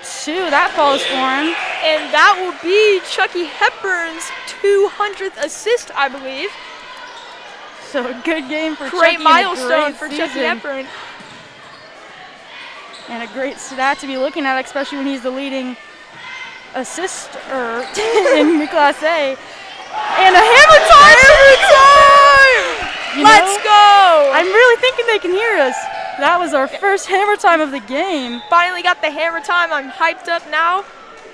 That falls for him. And that will be Chucky Hepburn's 200th assist, I believe. So a good game for Chucky. Great milestone for season. Chucky Hepburn. And a great stat to be looking at, especially when he's the leading assister in Class A. And a hammer time! Let's go! I'm really thinking they can hear us. That was our first hammer time of the game. Finally got the hammer time. I'm hyped up now.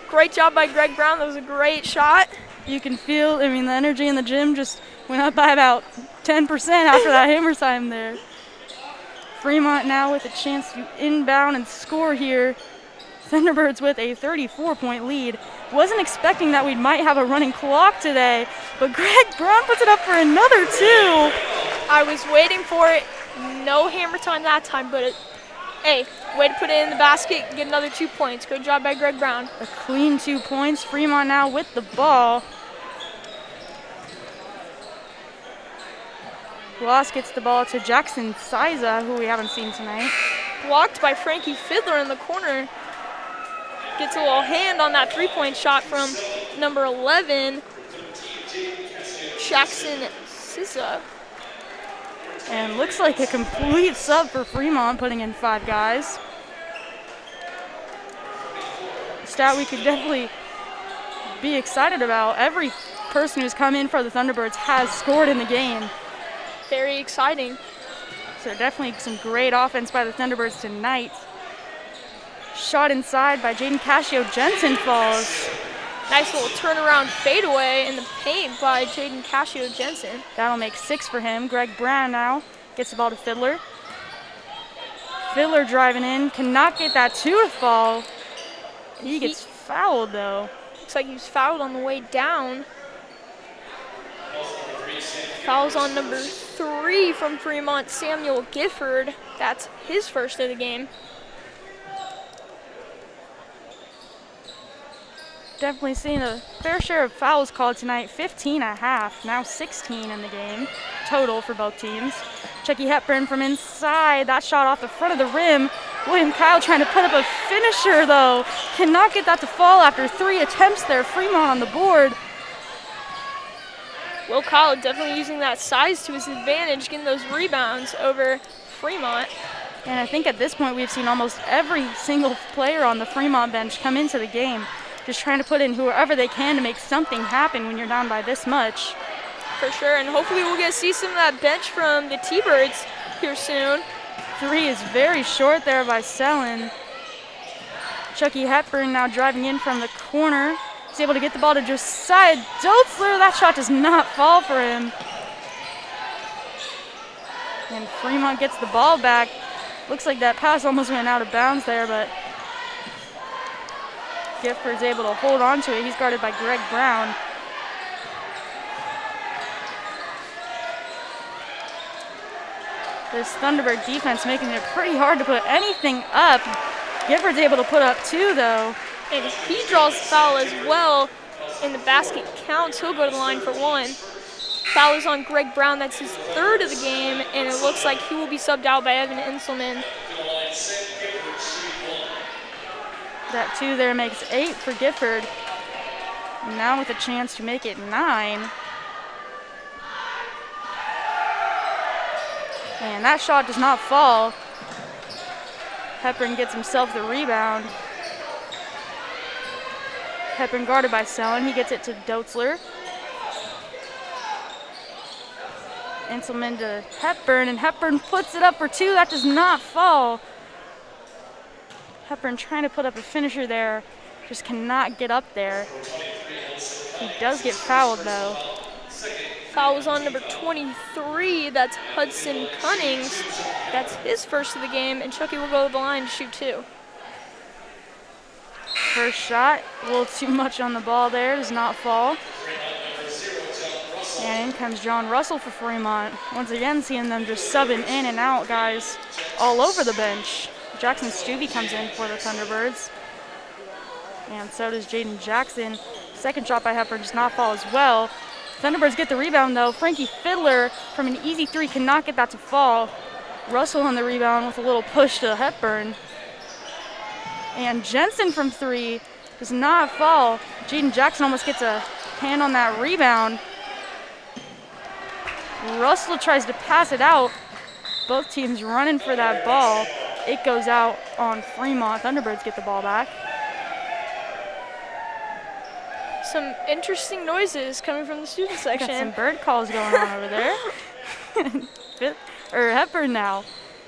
Great job by Greg Brown. That was a great shot. You can feel, the energy in the gym just went up by about 10% after that hammer time there. Fremont now with a chance to inbound and score here. Thunderbirds with a 34-point lead. Wasn't expecting that we might have a running clock today, but Greg Brown puts it up for another 2. I was waiting for it. No hammer time that time, but hey, way to put it in the basket, get another 2 points. Good job by Greg Brown. A clean 2 points. Fremont now with the ball. Ross gets the ball to Jackson Siza, who we haven't seen tonight. Blocked by Frankie Fiddler in the corner. Gets a little hand on that 3-point shot from number 11, Jackson Siza. And looks like a complete sub for Fremont, putting in 5 guys. A stat we could definitely be excited about. Every person who's come in for the Thunderbirds has scored in the game. Very exciting. So definitely some great offense by the Thunderbirds tonight. Shot inside by Jaden Cascio-Jensen falls. Nice little turnaround fadeaway in the paint by Jaden Cascio-Jensen. That'll make 6 for him. Greg Brown now gets the ball to Fiddler. Fiddler driving in, cannot get that 2 to fall. He gets fouled though. Looks like he was fouled on the way down. Fouls on number 3 from Fremont, Samuel Gifford. That's his first of the game. Definitely seeing a fair share of fouls called tonight. 15 and a half, now 16 in the game total for both teams. Chucky Hepburn from inside. That shot off the front of the rim. William Kyle trying to put up a finisher though. Cannot get that to fall after 3 attempts there. Fremont on the board. Will Kyle definitely using that size to his advantage, getting those rebounds over Fremont. And I think at this point we've seen almost every single player on the Fremont bench come into the game, just trying to put in whoever they can to make something happen when you're down by this much. For sure, and hopefully we'll get to see some of that bench from the T-Birds here soon. 3 is very short there by Sellen. Chucky Hepburn now driving in from the corner. He's able to get the ball to Josiah Diltzler. That shot does not fall for him. And Fremont gets the ball back. Looks like that pass almost went out of bounds there, but Gifford's able to hold on to it. He's guarded by Greg Brown. This Thunderbird defense making it pretty hard to put anything up. Gifford's able to put up 2, though. And he draws the foul as well, and the basket counts. He'll go to the line for 1. Foul is on Greg Brown. That's his 3rd of the game, and it looks like he will be subbed out by Evan Inselman. That 2 there makes 8 for Gifford. Now with a chance to make it 9. And that shot does not fall. Hepburn gets himself the rebound. Hepburn guarded by Sellen. He gets it to Dotzler. Inselman to Hepburn, and Hepburn puts it up for 2. That does not fall. Hepburn trying to put up a finisher there, just cannot get up there. He does get fouled, though. Foul was on number 23. That's Hudson Cunnings. That's his 1st of the game, and Chucky will go to the line to shoot 2. First shot, a little too much on the ball there, does not fall. And in comes John Russell for Fremont. Once again, seeing them just subbing in and out, guys, all over the bench. Jackson Stuvey comes in for the Thunderbirds. And so does Jaden Jackson. Second shot by Hepburn does not fall as well. Thunderbirds get the rebound, though. Frankie Fiddler from an easy 3 cannot get that to fall. Russell on the rebound with a little push to Hepburn. And Jensen from 3 does not fall. Jaden Jackson almost gets a hand on that rebound. Russell tries to pass it out. Both teams running for that ball. It goes out on Fremont. Thunderbirds get the ball back. Some interesting noises coming from the student section. Got some bird calls going on over there. Hepburn now.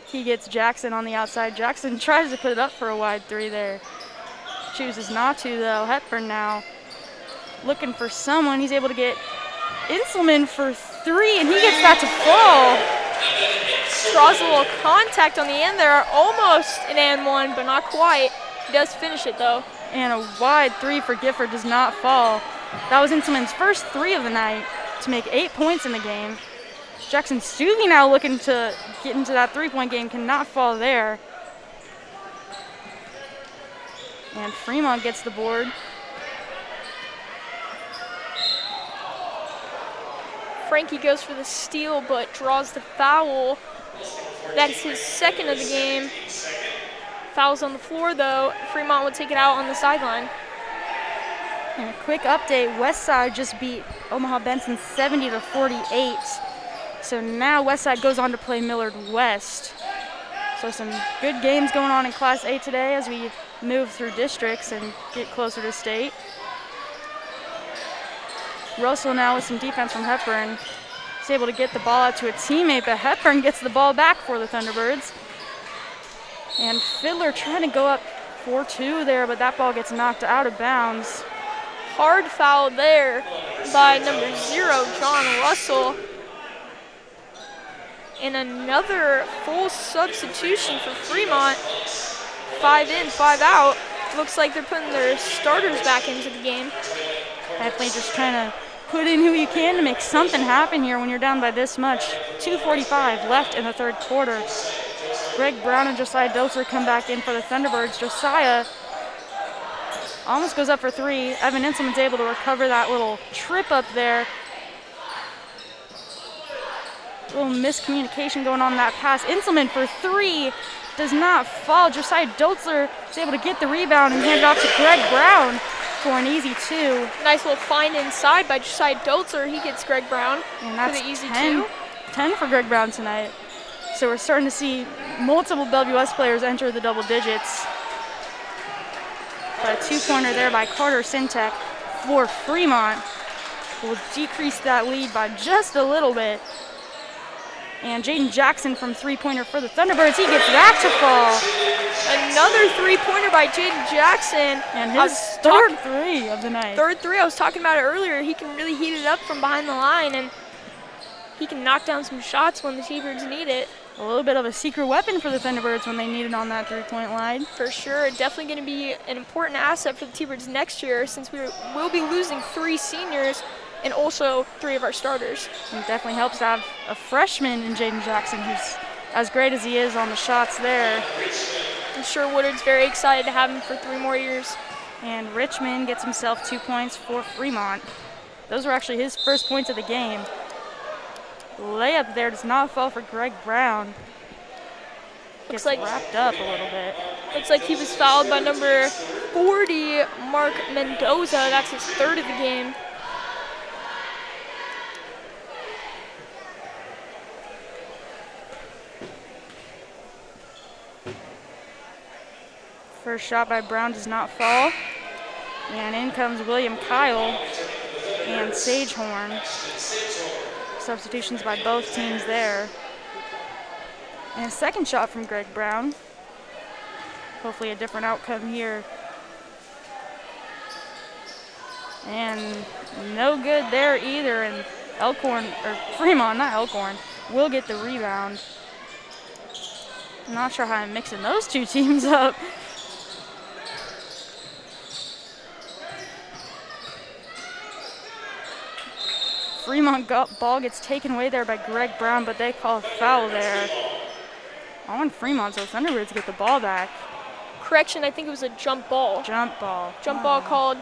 He gets Jackson on the outside. Jackson tries to put it up for a wide 3 there. Chooses not to, though. Hepburn now looking for someone. He's able to get Inselman for 3, and he gets that to fall. Draws a little contact on the end there. Almost an and 1, but not quite. He does finish it, though. And a wide 3 for Gifford does not fall. That was Inselman's first 3 of the night to make 8 points in the game. Jackson Stuvey now looking to get into that 3-point game, cannot fall there. And Fremont gets the board. Frankie goes for the steal, but draws the foul. That's his 2nd of the game. Foul's on the floor, though. Fremont will take it out on the sideline. And a quick update, Westside just beat Omaha Benson 70-48. So now Westside goes on to play Millard West. So some good games going on in Class A today as we move through districts and get closer to state. Russell now with some defense from Hepburn. He's able to get the ball out to a teammate, but Hepburn gets the ball back for the Thunderbirds. And Fiddler trying to go up 4-2 there, but that ball gets knocked out of bounds. Hard foul there by number 0, John Russell. And another full substitution for Fremont. 5 in, 5 out. Looks like they're putting their starters back into the game. Definitely just trying to put in who you can to make something happen here when you're down by this much. 2:45 left in the 3rd quarter. Greg Brown and Josiah Dozer come back in for the Thunderbirds. Josiah almost goes up for 3. Evan Inselman's able to recover that little trip up there. A little miscommunication going on in that pass. Inselman for 3 does not fall. Josiah Dotzler is able to get the rebound and hand it off to Greg Brown for an easy 2. Nice little find inside by Josiah Dotzler. He gets Greg Brown and that's for the easy 10, 2. 10 for Greg Brown tonight. So we're starting to see multiple Bellevue West players enter the double digits. But a 2-pointer there by Carter Sintek for Fremont will decrease that lead by just a little bit. And Jaden Jackson from 3-pointer for the Thunderbirds. He gets that to fall. Another 3-pointer by Jaden Jackson. And his 3rd 3 of the night. 3rd 3. I was talking about it earlier. He can really heat it up from behind the line, and he can knock down some shots when the T-Birds need it. A little bit of a secret weapon for the Thunderbirds when they need it on that 3-point line. For sure. Definitely going to be an important asset for the T-Birds next year, since we'll be losing 3 seniors and also 3 of our starters. It definitely helps to have a freshman in Jaden Jackson who's as great as he is on the shots there. I'm sure Woodard's very excited to have him for 3 more years. And Richmond gets himself 2 points for Fremont. Those were actually his first points of the game. Layup there does not fall for Greg Brown. Gets wrapped up a little bit. Looks like he was fouled by number 40, Mark Mendoza. That's his 3rd of the game. First shot by Brown does not fall. And in comes William Kyle and Sagehorn. Substitutions by both teams there. And a second shot from Greg Brown. Hopefully a different outcome here. And no good there either. And Fremont, not Elkhorn, will get the rebound. I'm not sure how I'm mixing those two teams up. Fremont ball gets taken away there by Greg Brown, but they call a foul there on Fremont, so Thunderbirds get the ball back. Correction, I think it was a jump ball. Jump ball. Jump ball called,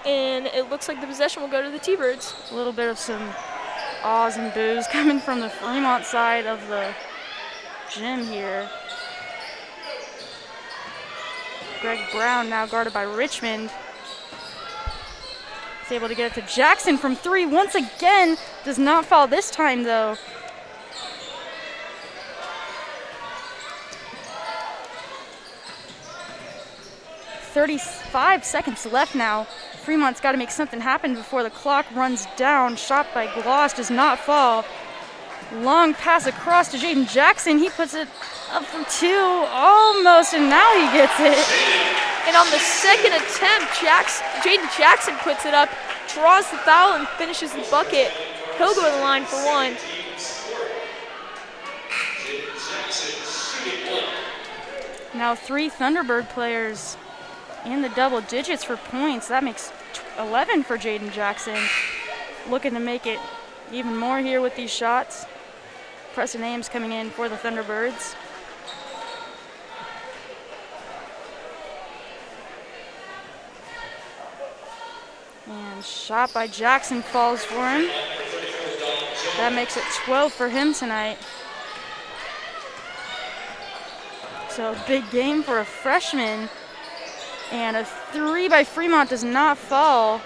and it looks like the possession will go to the T-Birds. A little bit of some ahs and boos coming from the Fremont side of the gym here. Greg Brown now guarded by Richmond. He's able to get it to Jackson from 3 once again. Does not foul this time though. "35 seconds left now. Fremont's got to make something happen before the clock runs down. Shot by Gloss does not fall. Long pass across to Jaden Jackson. He puts it up for 2, almost, and now he gets it. And on the second attempt, Jaden Jackson puts it up, draws the foul, and finishes the bucket. He'll go to the line for 1. Now 3 Thunderbird players in the double digits for points. That makes 11 for Jaden Jackson. Looking to make it even more here with these shots. Preston Ames coming in for the Thunderbirds. And shot by Jackson falls for him. That makes it 12 for him tonight. So a big game for a freshman. And a 3 by Fremont does not fall.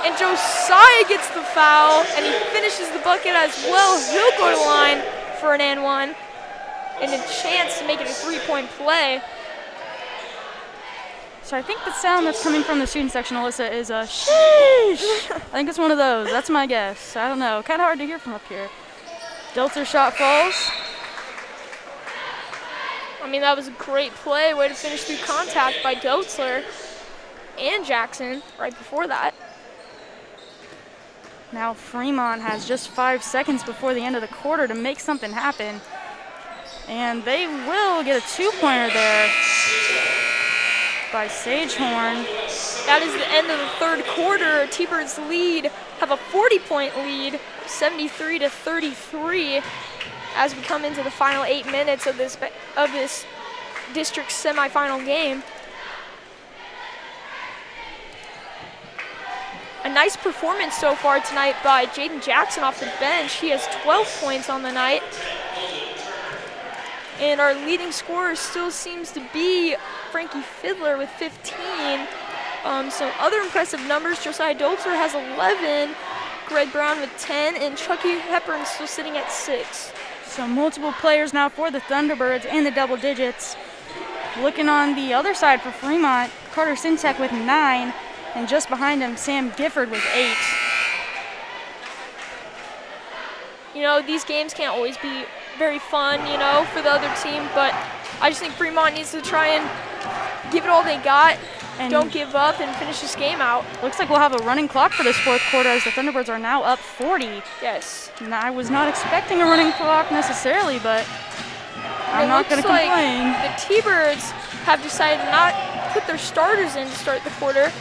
And Josiah gets the foul, and he finishes the bucket as well. He'll go to the line for an and 1, and a chance to make it a 3-point play. So I think the sound that's coming from the student section, Alyssa, is a sheesh. I think it's one of those. That's my guess. I don't know. Kind of hard to hear from up here. Delter shot falls. I mean, that was a great play. Way to finish through contact by Dotzler and Jackson right before that. Now Fremont has just 5 seconds before the end of the quarter to make something happen. And they will get a 2-pointer there by Sagehorn. That is the end of the 3rd quarter. T-Birds have a 40-point lead, 73-33, as we come into the final 8 minutes of this district semifinal game. A nice performance so far tonight by Jaden Jackson off the bench. He has 12 points on the night. And our leading scorer still seems to be Frankie Fiddler with 15. Some other impressive numbers. Josiah Dolzer has 11, Greg Brown with 10, and Chucky Hepburn still sitting at 6. So multiple players now for the Thunderbirds in the double digits. Looking on the other side for Fremont, Carter Sintek with 9. And just behind him, Sam Gifford with 8. You know, these games can't always be very fun, you know, for the other team, but I just think Fremont needs to try and give it all they got, and don't give up, and finish this game out. Looks like we'll have a running clock for this 4th quarter as the Thunderbirds are now up 40. Yes. And I was not expecting a running clock necessarily, but I'm not going to complain. Like the T-Birds have decided to not put their starters in to start the quarter.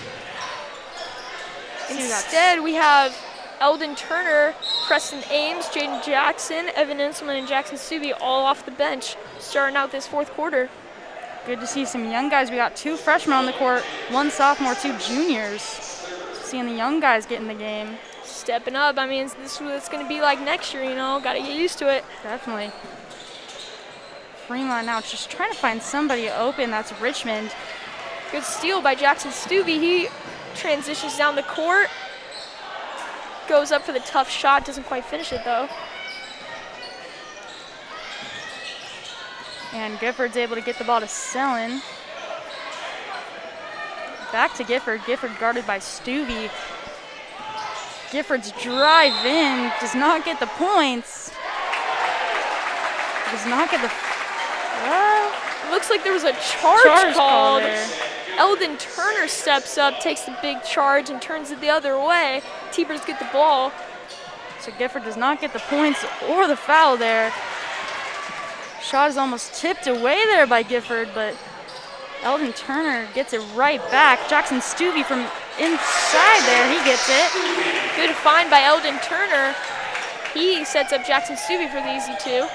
Instead, we have Eldon Turner, Preston Ames, Jaden Jackson, Evan Inselman, and Jackson Subi all off the bench starting out this fourth quarter. Good to see some young guys. We got 2 freshmen on the court, 1 sophomore, 2 juniors. Seeing the young guys get in the game. Stepping up. I mean, this is what it's going to be like next year, you know. Got to get used to it. Definitely. Fremont now just trying to find somebody open. That's Richmond. Good steal by Jackson Stuvey. He transitions down the court. Goes up for the tough shot. Doesn't quite finish it, though. And Gifford's able to get the ball to Sellen. Back to Gifford. Gifford guarded by Stuvey. Gifford's drive in. Does not get the points. Does not get the... Looks like there was a charge called. there. Eldon Turner steps up, takes the big charge, and turns it the other way. T-Birds get the ball. So Gifford does not get the points or the foul there. Shot is almost tipped away there by Gifford, but Eldon Turner gets it right back. Jackson Stuvey from inside there, he gets it. Good find by Eldon Turner. He sets up Jackson Stuvey for the easy 2.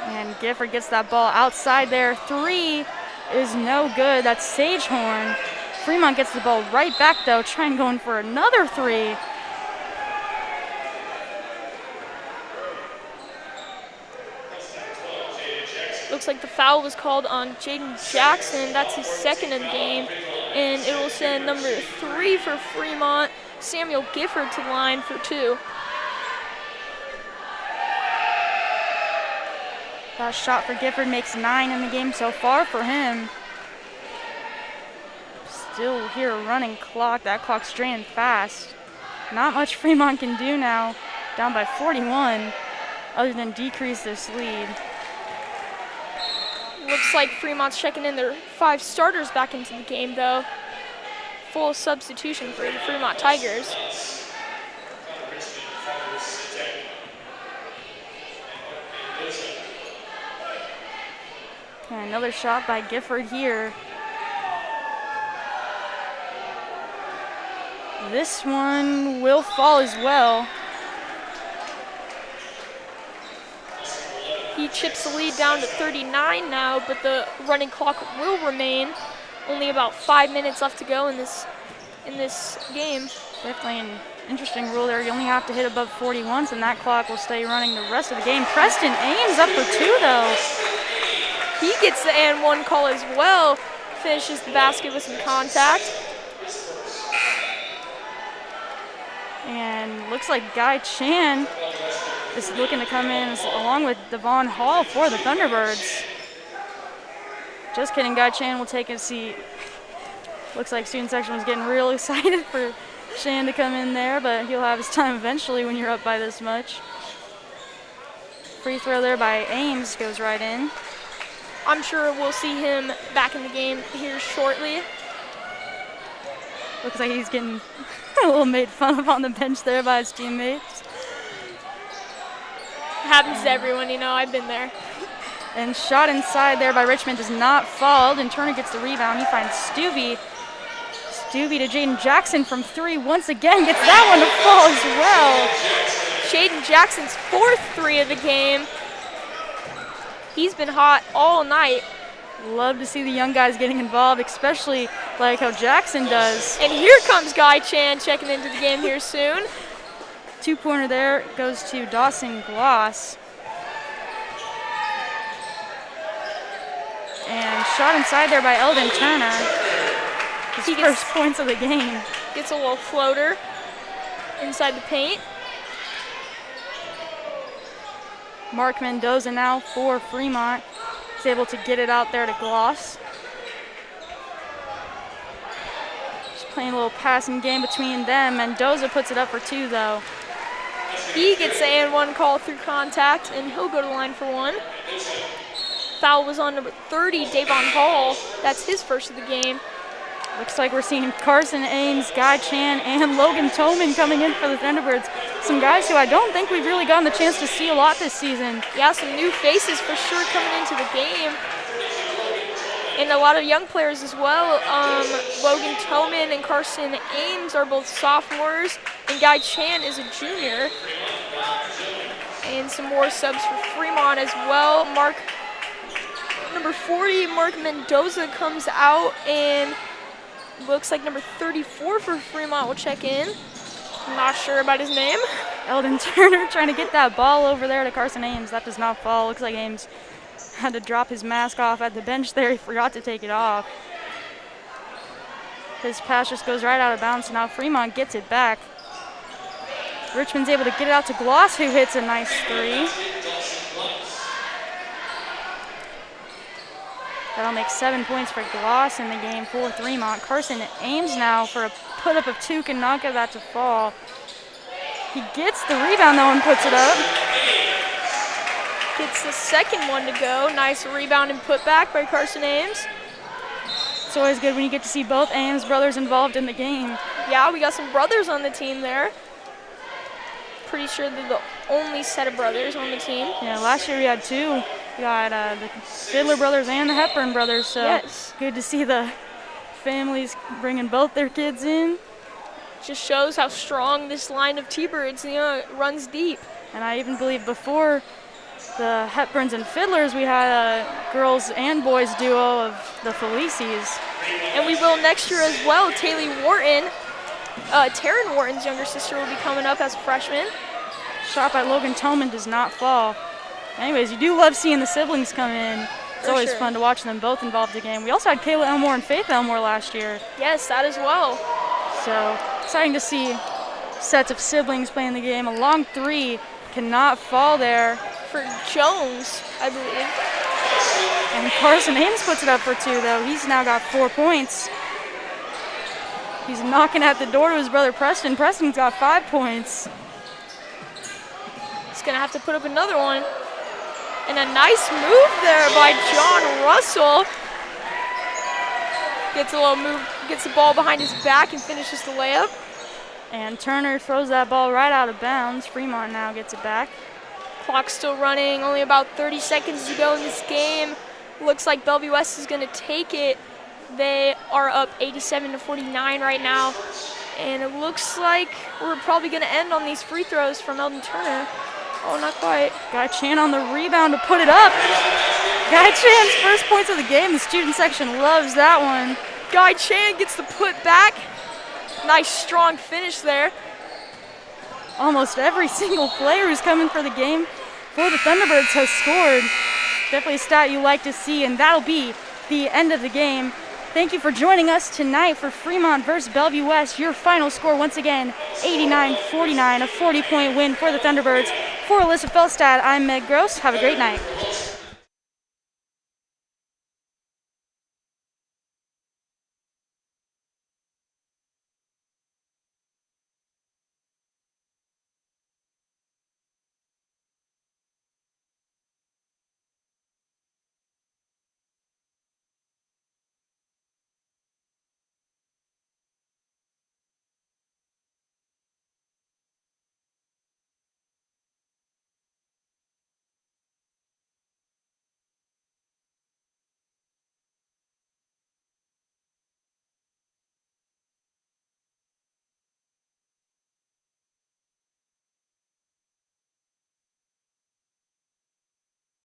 And Gifford gets that ball outside there. 3 is no good. That's Sagehorn. Fremont gets the ball right back, though, trying going for another 3. Looks like the foul was called on Jaden Jackson. That's his 2nd of the game. And it will send number 3 for Fremont, Samuel Gifford, to the line for 2. That shot for Gifford makes 9 in the game so far for him. Still here a running clock. That clock's draining fast. Not much Fremont can do now. Down by 41, other than decrease this lead. Looks like Fremont's checking in their 5 starters back into the game, though. Full substitution for the Fremont Tigers. And another shot by Gifford here. This one will fall as well. He chips the lead down to 39 now, but the running clock will remain. Only about 5 minutes left to go in this game. Definitely an interesting rule there. You only have to hit above 40 once, and that clock will stay running the rest of the game. Preston Ames up for 2, though. He gets the and 1 call as well. Finishes the basket with some contact. And looks like Guy Chan is looking to come in along with Devon Hall for the Thunderbirds. Just kidding, Guy Chan will take a seat. Looks like student section was getting real excited for Chan to come in there, but he'll have his time eventually when you're up by this much. Free throw there by Ames goes right in. I'm sure we'll see him back in the game here shortly. Looks like he's getting a little made fun of on the bench there by his teammates. Happens to everyone, you know, I've been there. And shot inside there by Richmond does not fall, and Turner gets the rebound. He finds Stuvey. Stuvey to Jaden Jackson from 3 once again, gets that one to fall as well. Jaden Jackson's 4th 3 of the game. He's been hot all night. Love to see the young guys getting involved, especially like how Jackson does. And here comes Guy Chan checking into the game here soon. 2-pointer there goes to Dawson Gloss. And shot inside there by Eldon Turner. His first points of the game. Gets a little floater inside the paint. Mark Mendoza now for Fremont. He's able to get it out there to Gloss. Just playing a little passing game between them. Mendoza puts it up for 2, though. He gets the and 1 call through contact, and he'll go to the line for 1. Foul was on number 30, Davon Hall. That's his first of the game. Looks like we're seeing Carson Ames, Guy Chan, and Logan Toman coming in for the Thunderbirds. Some guys who I don't think we've really gotten the chance to see a lot this season. Yeah, some new faces for sure coming into the game. And a lot of young players as well. Logan Toman and Carson Ames are both sophomores, and Guy Chan is a junior. And some more subs for Fremont as well. Number 40, Mark Mendoza comes out, and looks like number 34 for Fremont will check in. Not sure about his name. Eldon Turner trying to get that ball over there to Carson Ames. That does not fall. Looks like Ames had to drop his mask off at the bench there. He forgot to take it off. His pass just goes right out of bounds. Now Fremont gets it back. Richmond's able to get it out to Gloss, who hits a nice three. That'll make 7 points for Gloss in the game for Fremont. Carson Ames now for a put-up of 2, can not get that to fall. He gets the rebound though and puts it up. Gets the second one to go. Nice rebound and put back by Carson Ames. It's always good when you get to see both Ames brothers involved in the game. Yeah, we got some brothers on the team there. Pretty sure they're the only set of brothers on the team. Yeah, last year we had 2. We got the Fiddler brothers and the Hepburn brothers, so yes. Good to see the families bringing both their kids in. Just shows how strong this line of T-Birds, it runs deep. And I even believe before the Hepburns and Fiddlers, we had a girls and boys duo of the Felices. And we will next year as well. Taylor Wharton, Taryn Wharton's younger sister, will be coming up as a freshman. Shot by Logan Toman does not fall. Anyways, you do love seeing the siblings come in. It's always fun to watch them both involved in the game. We also had Kayla Elmore and Faith Elmore last year. Yes, that as well. So exciting to see sets of siblings playing the game. A long three cannot fall there. For Jones, I believe. And Carson Ames puts it up for 2, though. He's now got 4 points. He's knocking at the door to his brother Preston. Preston's got 5 points. He's going to have to put up another one. And a nice move there by John Russell. Gets a little move, gets the ball behind his back and finishes the layup. And Turner throws that ball right out of bounds. Fremont now gets it back. Clock's still running, only about 30 seconds to go in this game. Looks like Bellevue West is going to take it. They are up 87-49 right now. And it looks like we're probably going to end on these free throws from Eldon Turner. Oh, not quite. Guy Chan on the rebound to put it up. Guy Chan's first points of the game. The student section loves that one. Guy Chan gets the put back. Nice strong finish there. Almost every single player who's coming for the game for the Thunderbirds has scored. Definitely a stat you like to see, and that'll be the end of the game. Thank you for joining us tonight for Fremont versus Bellevue West. Your final score, once again, 89-49, a 40-point win for the Thunderbirds. For Alyssa Felstad, I'm Meg Gross. Have a great night.